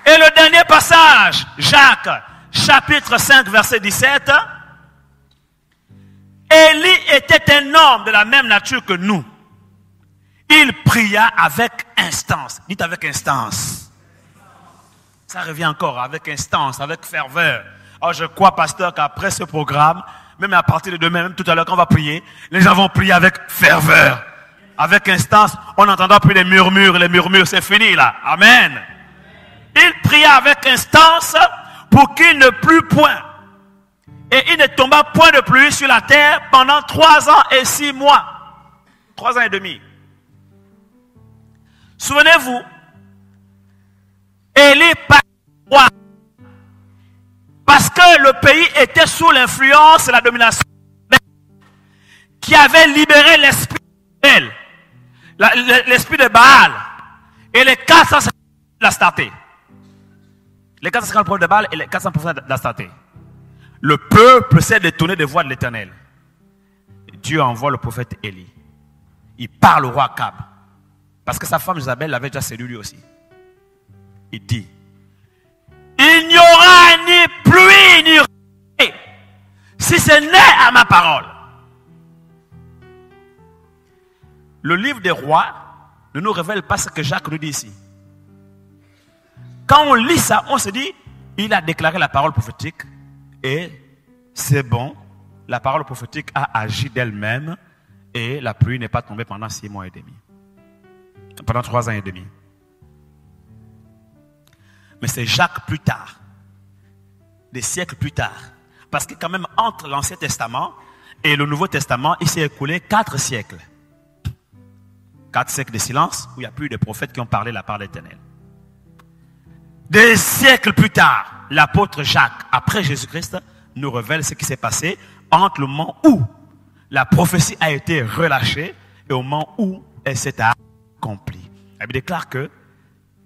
Speaker 1: Et le dernier passage, Jacques, chapitre 5, verset 17. Élie était un homme de la même nature que nous. Il pria avec instance. Dites avec instance. Ça revient encore, avec instance, avec ferveur. Alors je crois, pasteur, qu'après ce programme, même à partir de demain, même tout à l'heure quand on va prier, les gens vont prier avec ferveur. Avec instance, on n'entendra plus les murmures, c'est fini là. Amen. Il pria avec instance pour qu'il ne plût point. Et il ne tomba point de pluie sur la terre pendant 3 ans et 6 mois. 3 ans et demi. Souvenez-vous, Élie partit parce que le pays était sous l'influence et la domination. qui avait libéré l'esprit d'El, l'esprit de Baal, et les 450 de l'Astarté. Les 450 prophètes de Baal et les 400 prophètes d'Astarté. Le peuple s'est détourné des voies de l'Éternel. Dieu envoie le prophète Élie. Il parle au roi Akab. Parce que sa femme Isabelle l'avait déjà séduit lui aussi. Il dit, il n'y aura ni pluie ni rain si ce n'est à ma parole. Le livre des rois ne nous révèle pas ce que Jacques nous dit ici. Quand on lit ça, on se dit, il a déclaré la parole prophétique et c'est bon, la parole prophétique a agi d'elle-même et la pluie n'est pas tombée pendant 6 mois et demi. Pendant 3 ans et demi. Mais c'est Jacques plus tard, des siècles plus tard. Parce que quand même, entre l'Ancien Testament et le Nouveau Testament, il s'est écoulé 4 siècles. 4 siècles de silence où il n'y a plus de prophètes qui ont parlé la parole éternelle. Des siècles plus tard, l'apôtre Jacques, après Jésus-Christ, nous révèle ce qui s'est passé entre le moment où la prophétie a été relâchée et au moment où elle s'est accomplie. Il déclare que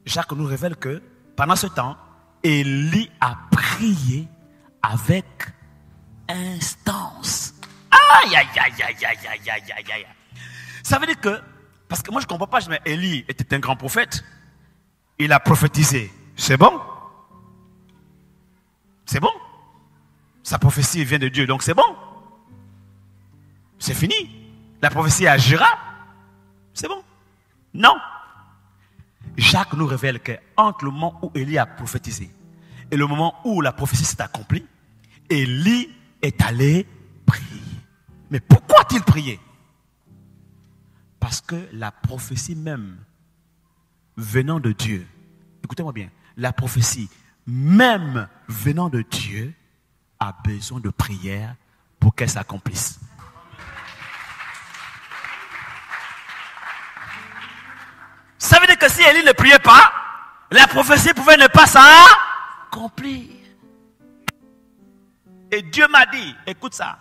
Speaker 1: Jacques nous révèle que pendant ce temps, Élie a prié avec instance. Aïe, aïe, aïe, aïe, aïe, aïe, aïe, aïe, aïe. Ça veut dire que, parce que moi je ne comprends pas, mais Élie était un grand prophète. Il a prophétisé. C'est bon. C'est bon. Sa prophétie vient de Dieu, donc c'est bon. C'est fini. La prophétie agira. C'est bon. Non. Jacques nous révèle qu'entre le moment où Élie a prophétisé et le moment où la prophétie s'est accomplie, Élie est allé prier. Mais pourquoi a-t-il prié? Parce que la prophétie même venant de Dieu, écoutez-moi bien, la prophétie même venant de Dieu a besoin de prière pour qu'elle s'accomplisse. Ça veut dire que si Élie ne priait pas, la prophétie pouvait ne pas s'accomplir. Et Dieu m'a dit, écoute ça,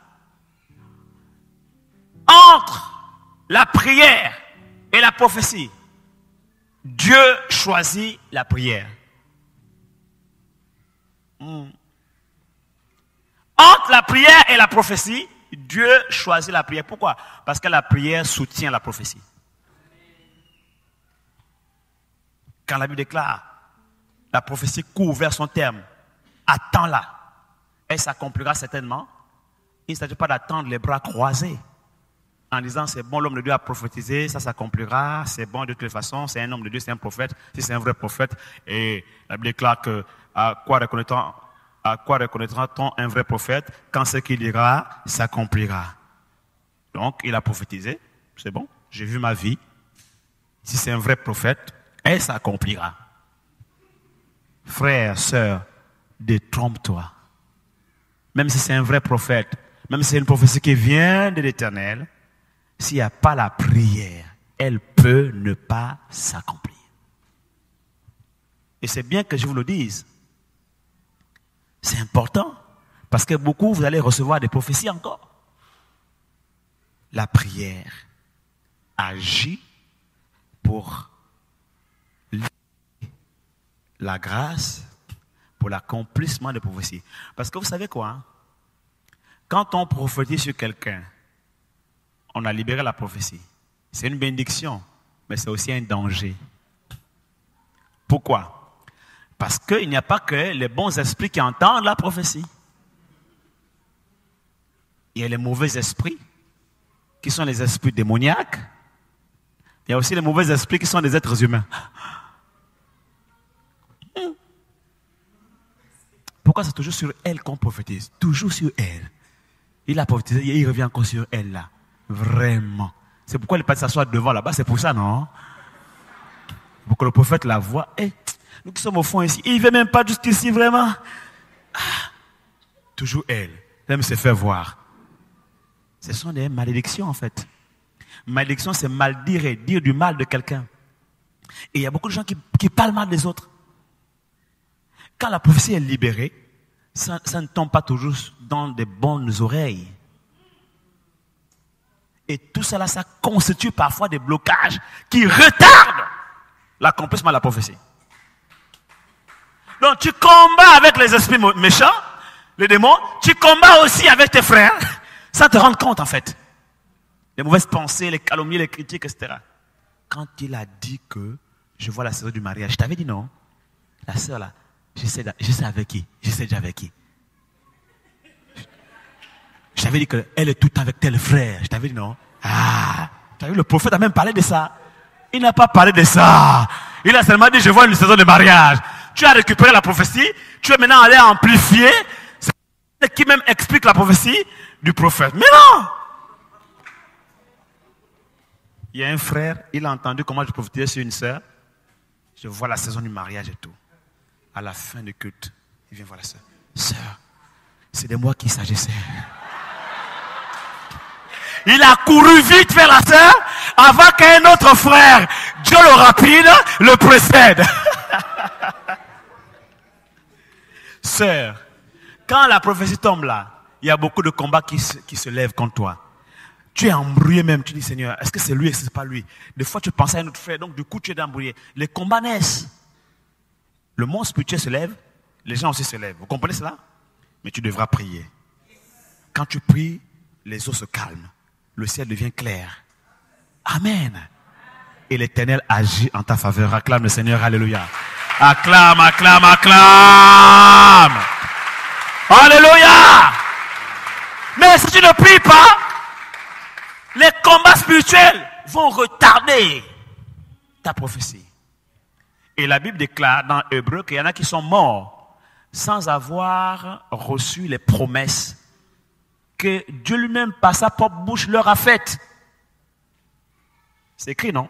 Speaker 1: entre la prière et la prophétie, Dieu choisit la prière. Entre la prière et la prophétie, Dieu choisit la prière. Pourquoi? Parce que la prière soutient la prophétie. Quand la Bible déclare, la prophétie court vers son terme, attends-la. Elle s'accomplira certainement. Il ne s'agit pas d'attendre les bras croisés en disant c'est bon, l'homme de Dieu a prophétisé, ça s'accomplira, c'est bon de toute façon, c'est un homme de Dieu, c'est un prophète, si c'est un vrai prophète. Et la Bible déclare que à quoi reconnaîtra-t-on un vrai prophète quand ce qu'il dira s'accomplira. Donc il a prophétisé, c'est bon, j'ai vu ma vie. Si c'est un vrai prophète, elle s'accomplira. Frère, sœur, détrompe-toi. Même si c'est un vrai prophète, même si c'est une prophétie qui vient de l'Éternel, s'il n'y a pas la prière, elle peut ne pas s'accomplir. Et c'est bien que je vous le dise. C'est important. Parce que beaucoup, vous allez recevoir des prophéties encore. La prière agit pour la grâce, pour l'accomplissement des prophéties. Parce que vous savez quoi? Hein? Quand on prophétise sur quelqu'un, on a libéré la prophétie. C'est une bénédiction, mais c'est aussi un danger. Pourquoi? Parce qu'il n'y a pas que les bons esprits qui entendent la prophétie. Il y a les mauvais esprits, qui sont les esprits démoniaques. Il y a aussi les mauvais esprits qui sont des êtres humains. Pourquoi c'est toujours sur elle qu'on prophétise? Toujours sur elle. Il a prophétisé et il revient encore sur elle là. Vraiment. C'est pourquoi il n'est pas s'asseoir devant là-bas. C'est pour ça, non? Pour que le prophète la voie. Eh, nous qui sommes au fond ici. Il ne veut même pas jusqu'ici, vraiment. Toujours elle. Elle aime se faire voir. Ce sont des malédictions, en fait. Malédiction, c'est maldire et dire du mal de quelqu'un. Et il y a beaucoup de gens qui parlent mal des autres. Quand la prophétie est libérée, ça ne tombe pas toujours dans des bonnes oreilles. Et tout cela, ça constitue parfois des blocages qui retardent l'accomplissement de la prophétie. Donc tu combats avec les esprits méchants, les démons, tu combats aussi avec tes frères, sans te rendre compte en fait. Les mauvaises pensées, les calomnies, les critiques, etc. Quand il a dit que je vois la saison du mariage, je t'avais dit non. La sœur là, je sais avec qui, je sais déjà avec qui. Je t'avais dit qu'elle est tout le temps avec tel frère. Je t'avais dit non. Ah, tu as vu, le prophète a même parlé de ça. Il n'a pas parlé de ça. Il a seulement dit je vois une saison de mariage. Tu as récupéré la prophétie, tu es maintenant allé amplifier ce qui même explique la prophétie du prophète. Mais non! Il y a un frère, il a entendu comment je prophétisais sur une sœur. Je vois la saison du mariage et tout. À la fin du culte, il vient voir la sœur. Sœur, c'est de moi qu'il s'agissait. Il a couru vite vers la sœur avant qu'un autre frère, Dieu le rapide, le précède. Sœur, quand la prophétie tombe là, il y a beaucoup de combats qui se lèvent contre toi. Tu es embrouillé même, tu dis Seigneur, est-ce que c'est lui, est-ce que c'est pas lui? Des fois tu penses à un autre frère, donc du coup tu es embrouillé. Les combats naissent. Le monde spirituel se lève, les gens aussi se lèvent. Vous comprenez cela? Mais tu devras prier. Quand tu pries, les eaux se calment. Le ciel devient clair. Amen. Et l'Éternel agit en ta faveur. Acclame le Seigneur, alléluia. Acclame, acclame, acclame. Alléluia. Mais si tu ne pries pas, les combats spirituels vont retarder ta prophétie. Et la Bible déclare dans Hébreux qu'il y en a qui sont morts sans avoir reçu les promesses que Dieu lui-même, par sa propre bouche, leur a faites. C'est écrit, non?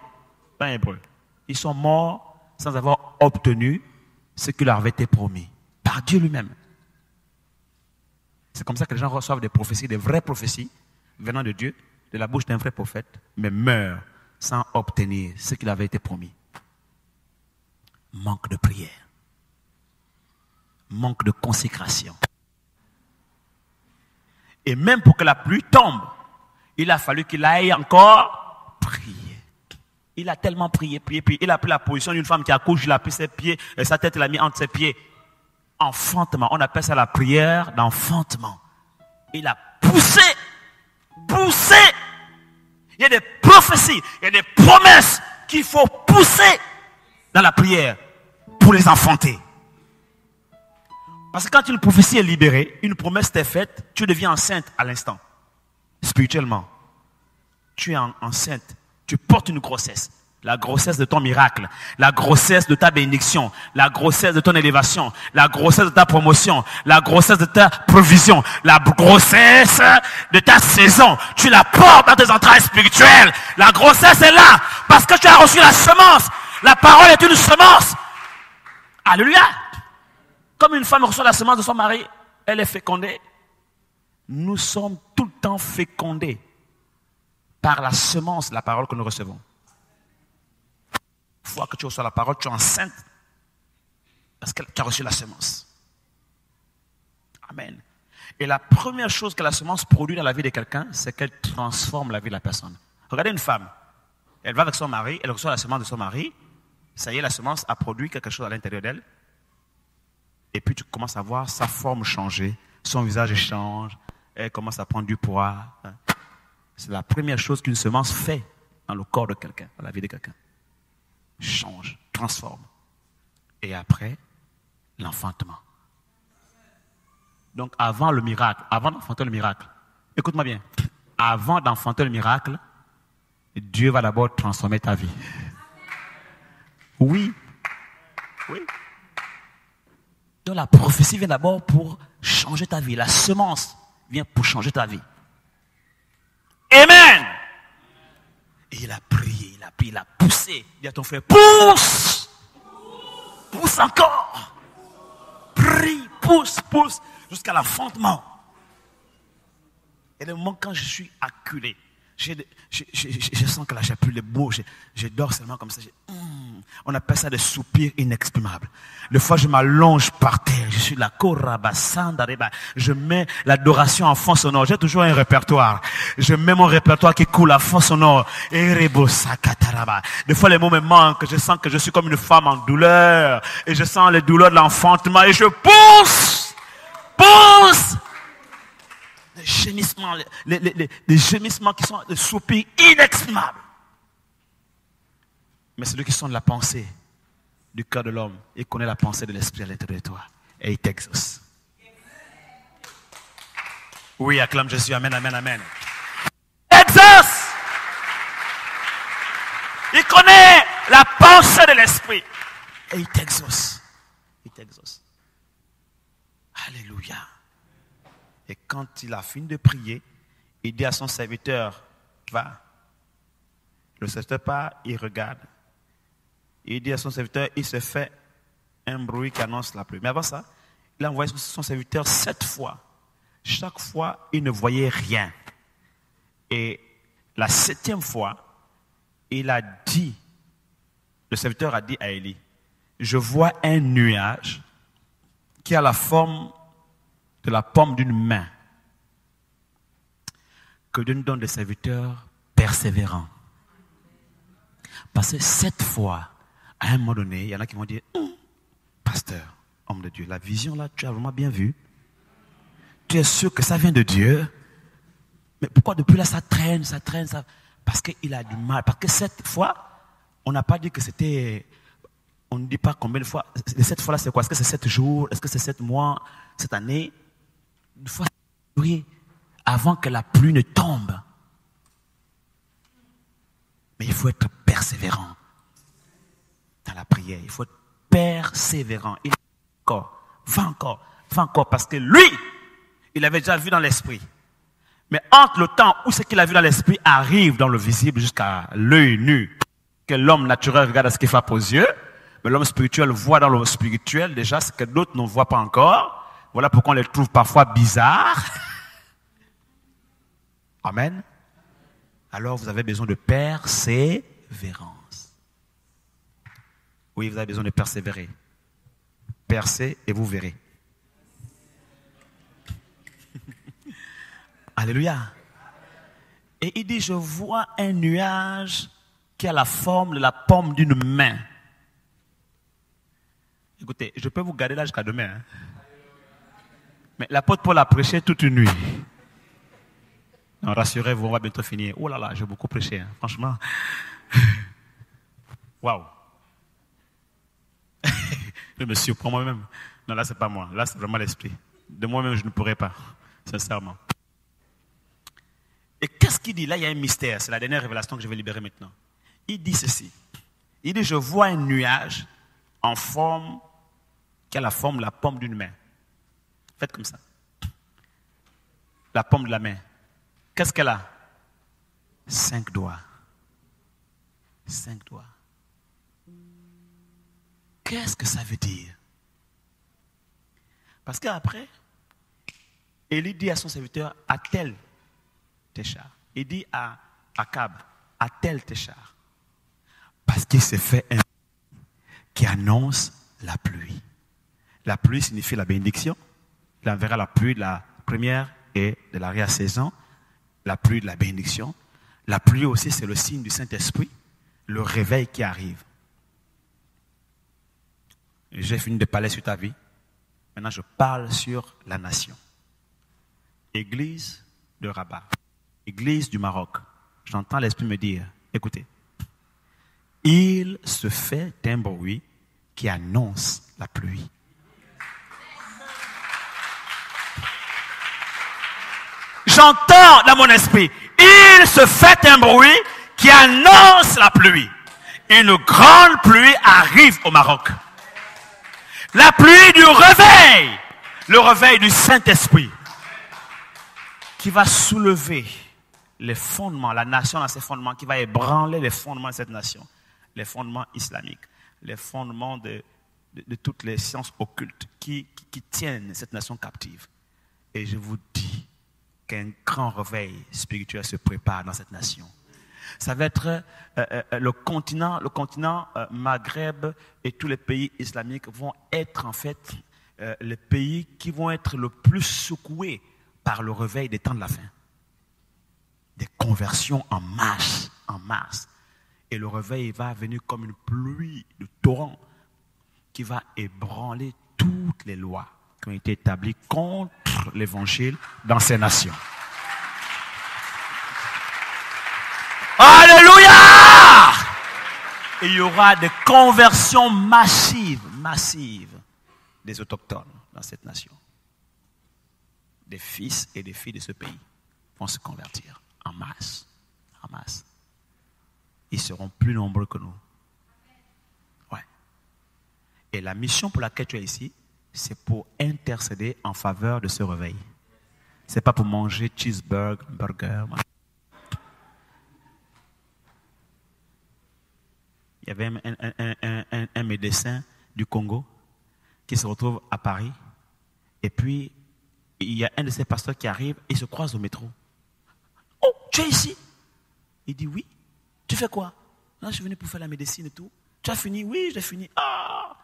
Speaker 1: Dans Hébreux. Ils sont morts sans avoir obtenu ce qui leur avait été promis par Dieu lui-même. C'est comme ça que les gens reçoivent des prophéties, des vraies prophéties venant de Dieu, de la bouche d'un vrai prophète, mais meurent sans obtenir ce qui leur avait été promis. Manque de prière. Manque de consécration. Et même pour que la pluie tombe, il a fallu qu'il aille encore prier. Il a tellement prié. Il a pris la position d'une femme qui accouche, il a pris ses pieds, et sa tête, il l'a mis entre ses pieds. Enfantement. On appelle ça la prière d'enfantement. Il a poussé. Il y a des prophéties, il y a des promesses qu'il faut pousser dans la prière pour les enfanter. Parce que quand une prophétie est libérée, une promesse t'est faite, tu deviens enceinte à l'instant. Spirituellement. Tu es enceinte. Tu portes une grossesse. La grossesse de ton miracle. La grossesse de ta bénédiction. La grossesse de ton élévation. La grossesse de ta promotion. La grossesse de ta provision. La grossesse de ta saison. Tu la portes dans tes entrailles spirituelles. La grossesse est là. Parce que tu as reçu la semence. La parole est une semence. Alléluia. Comme une femme reçoit la semence de son mari, elle est fécondée. Nous sommes tout le temps fécondés par la semence, la parole que nous recevons. Une fois que tu reçois la parole, tu es enceinte parce que tu as reçu la semence. Amen. Et la première chose que la semence produit dans la vie de quelqu'un, c'est qu'elle transforme la vie de la personne. Regardez une femme. Elle va avec son mari, elle reçoit la semence de son mari. Ça y est, la semence a produit quelque chose à l'intérieur d'elle. Et puis tu commences à voir sa forme changer, son visage change, elle commence à prendre du poids. C'est la première chose qu'une semence fait dans le corps de quelqu'un, dans la vie de quelqu'un. Change, transforme. Et après, l'enfantement. Donc avant le miracle, avant d'enfanter le miracle, écoute-moi bien, avant d'enfanter le miracle, Dieu va d'abord transformer ta vie. Oui. Donc la prophétie vient d'abord pour changer ta vie. La semence vient pour changer ta vie. Amen. Et il a prié, il a poussé. Il dit à ton frère, pousse. Pousse encore. Prie, pousse, jusqu'à l'enfantement. Et le moment quand je suis acculé, Je sens que là, j'ai plus les mots. Je dors seulement comme ça. On appelle ça des soupirs inexprimables. Des fois, je m'allonge par terre. Je suis là, je mets l'adoration en fond sonore. J'ai toujours un répertoire. Je mets mon répertoire qui coule à fond sonore. Des fois, les mots me manquent. Je sens que je suis comme une femme en douleur. Et je sens les douleurs de l'enfantement. Et je pousse. Des gémissements qui sont des soupirs inexprimables. Mais celui qui sonne la pensée du cœur de l'homme, il connaît la pensée de l'esprit à l'intérieur de toi. Et il t'exauce. Oui, acclame Jésus. Amen, amen, amen. Exauce. Il connaît la pensée de l'esprit. Et il t'exauce. Il t'exauce. Alléluia. Et quand il a fini de prier, il dit à son serviteur, va. Le serviteur part, il regarde. Il dit à son serviteur, il se fait un bruit qui annonce la pluie. Mais avant ça, il a envoyé son serviteur 7 fois. Chaque fois, il ne voyait rien. Et la 7e fois, il a dit, le serviteur a dit à Élie, je vois un nuage qui a la forme de la paume d'une main. Que Dieu nous donne des serviteurs persévérants. Parce que 7 fois, à un moment donné, il y en a qui vont dire, pasteur, homme de Dieu, la vision là, tu as vraiment bien vu. Tu es sûr que ça vient de Dieu. Mais pourquoi depuis là, ça traîne. Parce qu'il a du mal. Parce que 7 fois, on n'a pas dit que c'était... On ne dit pas combien de fois. Les 7 fois là, c'est quoi? Est-ce que c'est 7 jours? Est-ce que c'est 7 mois? Cette année? Une fois, oui, avant que la pluie ne tombe. Mais il faut être persévérant dans la prière. Il faut être persévérant. Il va encore, parce que lui, il avait déjà vu dans l'esprit. Mais entre le temps où ce qu'il a vu dans l'esprit arrive dans le visible jusqu'à l'œil nu, que l'homme naturel regarde à ce qu'il frappe aux yeux, mais l'homme spirituel voit dans le spirituel déjà ce que d'autres ne voient pas encore. Voilà pourquoi on les trouve parfois bizarres. Amen. Alors vous avez besoin de persévérance. Oui, vous avez besoin de persévérer. Percez et vous verrez. Alléluia. Et il dit, je vois un nuage qui a la forme de la paume d'une main. Écoutez, je peux vous garder là jusqu'à demain. Hein? Mais l'apôtre Paul a prêché toute une nuit. Non, rassurez-vous, on va bientôt finir. Oh là là, j'ai beaucoup prêché, hein, franchement. Waouh. Je me surprends moi-même. Non, là, c'est pas moi. Là, c'est vraiment l'esprit. De moi-même, je ne pourrais pas. Sincèrement. Et qu'est-ce qu'il dit? Là, il y a un mystère. C'est la dernière révélation que je vais libérer maintenant. Il dit ceci. Il dit, je vois un nuage en forme, qui a la forme de la paume d'une main. Faites comme ça. La paume de la main. Qu'est-ce qu'elle a? 5 doigts. 5 doigts. Qu'est-ce que ça veut dire? Parce qu'après, Élie dit à son serviteur, attelle tes chars. Il dit à Akab, attelle tes chars. Parce qu'il s'est fait un qui annonce la pluie. La pluie signifie la bénédiction. Il enverra la pluie de la première et de l'arrière-saison. La pluie de la bénédiction. La pluie aussi, c'est le signe du Saint-Esprit. Le réveil qui arrive. J'ai fini de parler sur ta vie. Maintenant, je parle sur la nation. Église de Rabat. Église du Maroc. J'entends l'Esprit me dire, écoutez, il se fait un bruit qui annonce la pluie. J'entends dans mon esprit, il se fait un bruit qui annonce la pluie. Une grande pluie arrive au Maroc. La pluie du réveil, le réveil du Saint-Esprit, qui va soulever les fondements, la nation dans ses fondements, qui va ébranler les fondements de cette nation, les fondements islamiques, les fondements de toutes les sciences occultes qui tiennent cette nation captive. Et je vous dis, qu'un grand réveil spirituel se prépare dans cette nation. Ça va être le continent Maghreb et tous les pays islamiques vont être en fait les pays qui vont être le plus secoués par le réveil des temps de la fin. Des conversions en masse, en masse. Et le réveil va venir comme une pluie de torrents qui va ébranler toutes les lois qui ont été établies contre l'évangile dans ces nations. Alléluia! Et il y aura des conversions massives des autochtones dans cette nation. Des fils et des filles de ce pays vont se convertir en masse. En masse. Ils seront plus nombreux que nous. Ouais. Et la mission pour laquelle tu es ici, c'est pour intercéder en faveur de ce réveil. C'est pas pour manger cheeseburger, burger. Il y avait un médecin du Congo qui se retrouve à Paris. Et puis, il y a un de ces pasteurs qui arrive et se croise au métro. Oh, tu es ici? Il dit oui. Tu fais quoi? Non, je suis venu pour faire la médecine et tout. Tu as fini? Oui, j'ai fini. Ah!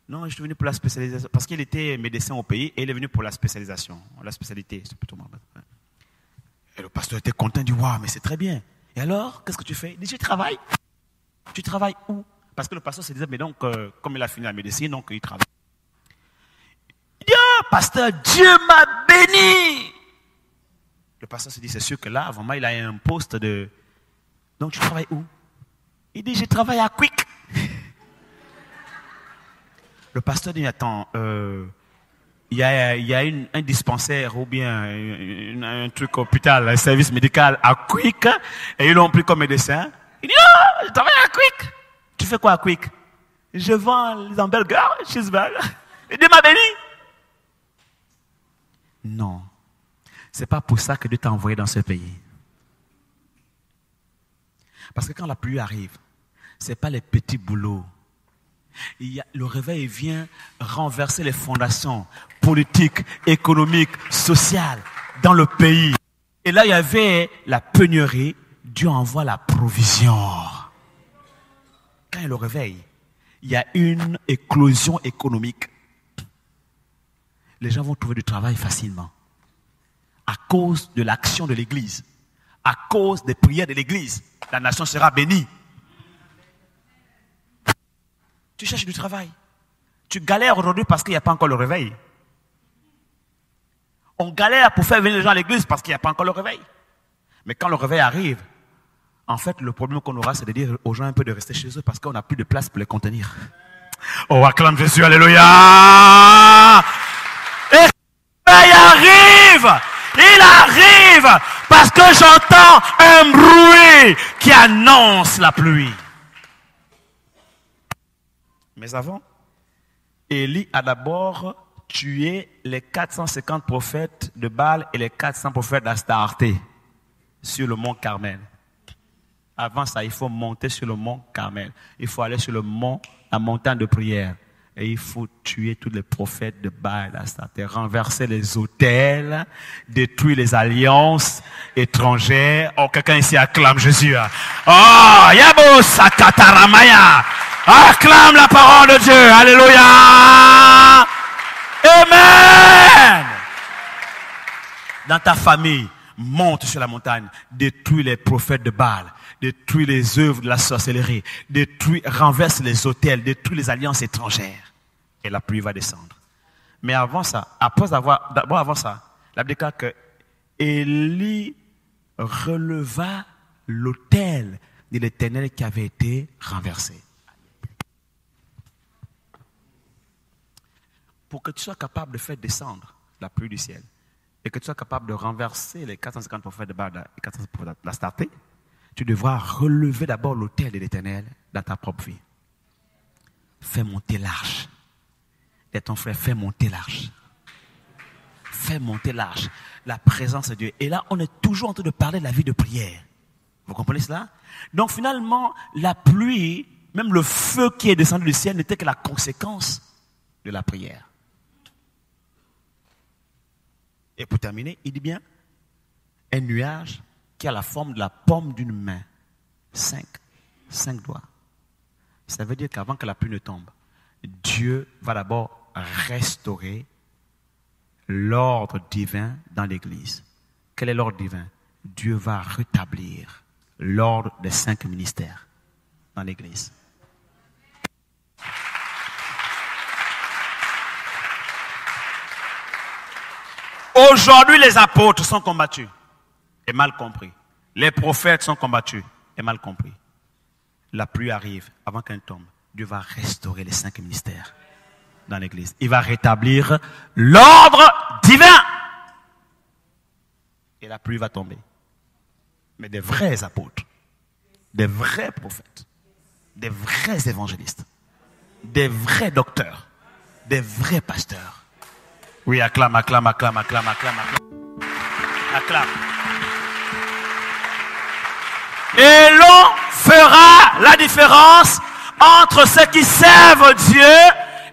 Speaker 1: Non, je suis venu pour la spécialisation. Parce qu'il était médecin au pays et il est venu pour la spécialisation. La spécialité, c'est plutôt marrant. Et le pasteur était content, il dit waouh, mais c'est très bien. Et alors, qu'est-ce que tu fais? Il dit je travaille. Tu travailles où? Parce que le pasteur se disait, mais donc, comme il a fini la médecine, donc il travaille. Il dit, ah, pasteur, Dieu m'a béni. Le pasteur se dit, c'est sûr que là, vraiment, il a un poste de... Donc, tu travailles où? Il dit, je travaille à Quick. Le pasteur dit, attends, il y a un dispensaire ou bien un truc hôpital, un service médical à Quick, et ils l'ont pris comme médecin. Il dit, non, je travaille à Quick. Tu fais quoi à Quick? Je vends les hamburgers, cheeseburger. Et Dieu m'a béni. Non. C'est pas pour ça que Dieu t'a envoyé dans ce pays. Parce que quand la pluie arrive, c'est pas les petits boulots. Le réveil vient renverser les fondations politiques, économiques, sociales dans le pays. Et là, il y avait la pénurie. Dieu envoie la provision. Quand il y a le réveil, il y a une éclosion économique. Les gens vont trouver du travail facilement. À cause de l'action de l'Église. À cause des prières de l'Église. La nation sera bénie. Tu cherches du travail. Tu galères aujourd'hui parce qu'il n'y a pas encore le réveil. On galère pour faire venir les gens à l'Église parce qu'il n'y a pas encore le réveil. Mais quand le réveil arrive, en fait, le problème qu'on aura, c'est de dire aux gens un peu de rester chez eux parce qu'on n'a plus de place pour les contenir. Oh, acclame Jésus, alléluia! Et il arrive parce que j'entends un bruit qui annonce la pluie. Mais avant, Élie a d'abord tué les 450 prophètes de Baal et les 400 prophètes d'Astarté sur le mont Carmel. Avant ça, il faut monter sur le mont Carmel. Il faut aller sur la montagne de prière. Et il faut tuer tous les prophètes de Baal, d'Astarté, renverser les autels, détruire les alliances étrangères. Oh, quelqu'un ici acclame Jésus. Oh, Yabo Sakataramaya. Acclame la parole de Dieu. Alléluia. Amen. Dans ta famille, monte sur la montagne, détruis les prophètes de Baal, détruis les œuvres de la sorcellerie, renverse les autels, détruis les alliances étrangères. Et la pluie va descendre. Mais avant ça, avant ça, la Bible déclare que Élie releva l'autel de l'Éternel qui avait été renversé. Pour que tu sois capable de faire descendre la pluie du ciel, et que tu sois capable de renverser les 450 prophètes de Baal et 450 prophètes d'Astarté, tu devras relever d'abord l'autel de l'Éternel dans ta propre vie. Fais monter l'arche. Et ton frère, fais monter l'arche. Fais monter l'arche. La présence de Dieu. Et là, on est toujours en train de parler de la vie de prière. Vous comprenez cela? Donc finalement, la pluie, même le feu qui est descendu du ciel n'était que la conséquence de la prière. Et pour terminer, il dit bien, un nuage qui a la forme de la paume d'une main. 5 doigts. Ça veut dire qu'avant que la pluie ne tombe, Dieu va d'abord restaurer l'ordre divin dans l'Église. Quel est l'ordre divin? Dieu va rétablir l'ordre des 5 ministères dans l'Église. Aujourd'hui, les apôtres sont combattus et mal compris. Les prophètes sont combattus et mal compris. La pluie arrive avant qu'elle tombe. Dieu va restaurer les 5 ministères dans l'Église. Il va rétablir l'ordre divin. Et la pluie va tomber. Mais des vrais apôtres, des vrais prophètes, des vrais évangélistes, des vrais docteurs, des vrais pasteurs. Oui, acclame, acclame, acclame, acclame, acclame, acclame. Acclame. Et l'on fera la différence entre ceux qui servent Dieu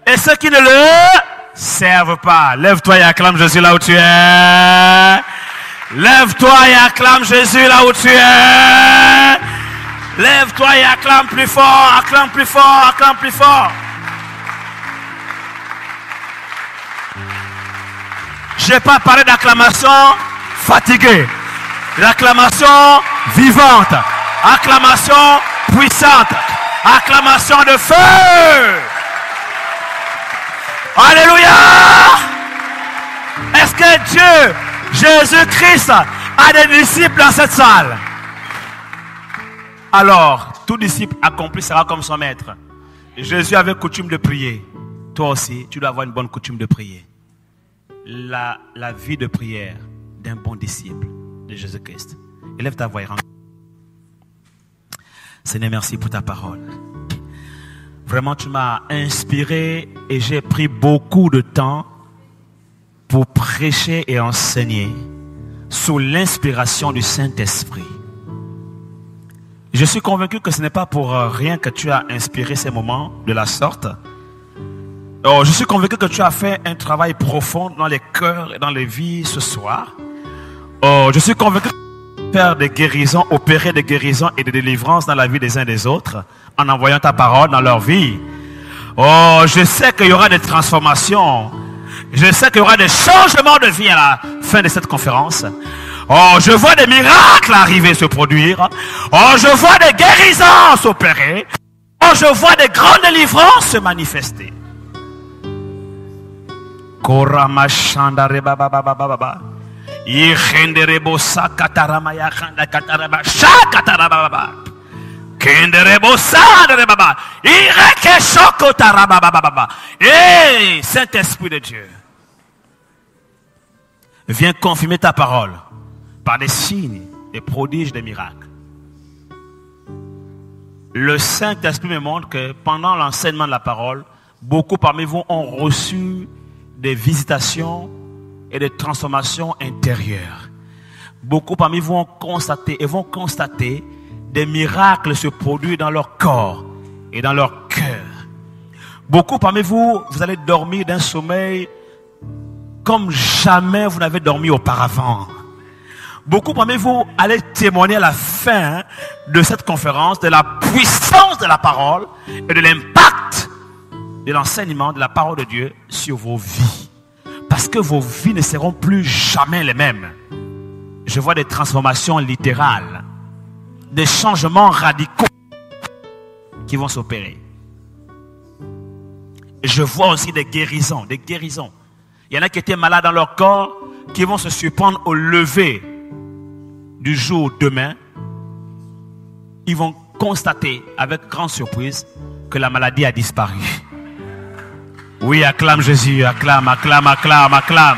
Speaker 1: et ceux qui ne le servent pas. Lève-toi et acclame Jésus là où tu es. Lève-toi et acclame Jésus là où tu es. Lève-toi et acclame plus fort, acclame plus fort, acclame plus fort. Je n'ai pas parlé d'acclamation fatiguée. L'acclamation vivante. Acclamation puissante. Acclamation de feu. Alléluia. Est-ce que Dieu, Jésus-Christ, a des disciples dans cette salle? Alors, tout disciple accompli sera comme son maître. Jésus avait coutume de prier. Toi aussi, tu dois avoir une bonne coutume de prier. La vie de prière d'un bon disciple de Jésus-Christ. Élève ta voix et rentre. Seigneur, merci pour ta parole. Vraiment, tu m'as inspiré et j'ai pris beaucoup de temps pour prêcher et enseigner sous l'inspiration du Saint-Esprit. Je suis convaincu que ce n'est pas pour rien que tu as inspiré ces moments de la sorte. Oh, je suis convaincu que tu as fait un travail profond dans les cœurs et dans les vies ce soir. Oh, je suis convaincu que tu vas faire des guérisons, opérer des guérisons et des délivrances dans la vie des uns et des autres en envoyant ta parole dans leur vie. Oh, je sais qu'il y aura des transformations. Je sais qu'il y aura des changements de vie à la fin de cette conférence. Oh, je vois des miracles arriver, se produire. Oh, je vois des guérisons s'opérer. Oh, je vois des grandes délivrances se manifester. Et Saint-Esprit de Dieu, viens confirmer ta parole par des signes, des prodiges, des miracles. Le Saint-Esprit me montre que pendant l'enseignement de la parole, beaucoup parmi vous ont reçu des visitations et des transformations intérieures. Beaucoup parmi vous ont constaté et vont constater des miracles se produire dans leur corps et dans leur cœur. Beaucoup parmi vous, vous allez dormir d'un sommeil comme jamais vous n'avez dormi auparavant. Beaucoup parmi vous allez témoigner à la fin de cette conférence de la puissance de la parole et de l'impact de l'enseignement de la parole de Dieu sur vos vies. Parce que vos vies ne seront plus jamais les mêmes. Je vois des transformations littérales, des changements radicaux qui vont s'opérer. Je vois aussi des guérisons, des guérisons. Il y en a qui étaient malades dans leur corps, qui vont se surprendre au lever du jour demain. Ils vont constater avec grande surprise que la maladie a disparu. Oui, acclame Jésus, acclame, acclame, acclame, acclame.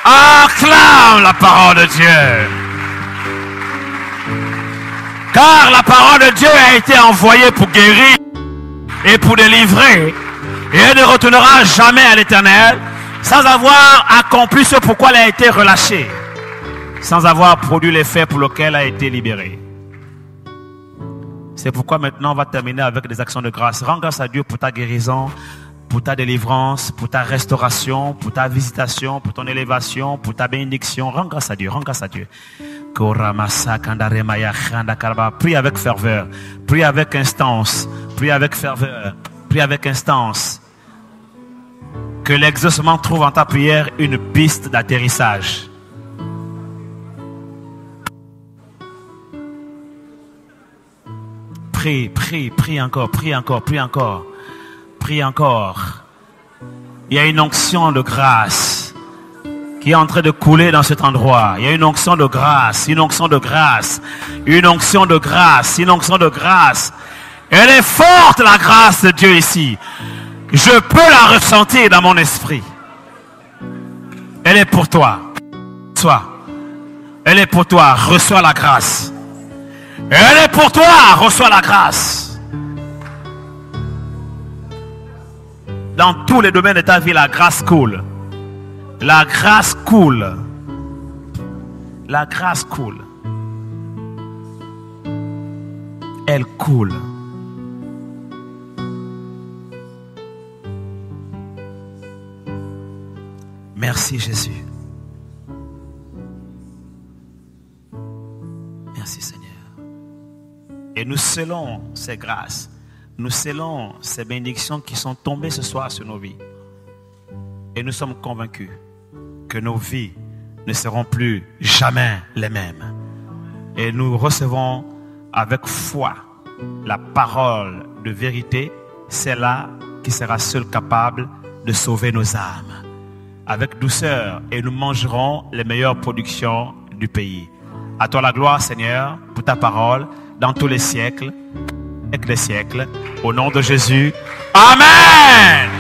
Speaker 1: Acclame la parole de Dieu. Car la parole de Dieu a été envoyée pour guérir et pour délivrer. Et elle ne retournera jamais à l'Éternel sans avoir accompli ce pourquoi elle a été relâchée. Sans avoir produit l'effet pour lequel elle a été libérée. C'est pourquoi maintenant on va terminer avec des actions de grâce. Rends grâce à Dieu pour ta guérison. pour ta délivrance, pour ta restauration, pour ta visitation, pour ton élévation, pour ta bénédiction. Rends grâce à Dieu, rends grâce à Dieu. Prie avec ferveur, prie avec instance, prie avec ferveur, prie avec instance. Que l'exaucement trouve en ta prière une piste d'atterrissage. Prie, prie, prie encore, prie encore, prie encore. Prie encore. Il y a une onction de grâce qui est en train de couler dans cet endroit. Il y a une onction de grâce, une onction de grâce, une onction de grâce, une onction de grâce. Elle est forte, la grâce de Dieu ici. Je peux la ressentir dans mon esprit. Elle est pour toi. Sois. Elle est pour toi. Reçois la grâce. Elle est pour toi. Reçois la grâce. Dans tous les domaines de ta vie, la grâce coule. La grâce coule. La grâce coule. Elle coule. Merci Jésus. Merci Seigneur. Et nous scellons ces grâces. Nous scellons ces bénédictions qui sont tombées ce soir sur nos vies. Et nous sommes convaincus que nos vies ne seront plus jamais les mêmes. Et nous recevons avec foi la parole de vérité, celle-là qui sera seule capable de sauver nos âmes. Avec douceur, et nous mangerons les meilleures productions du pays. À toi la gloire, Seigneur, pour ta parole, dans tous les siècles, et les siècles. Au nom de Jésus. Amen.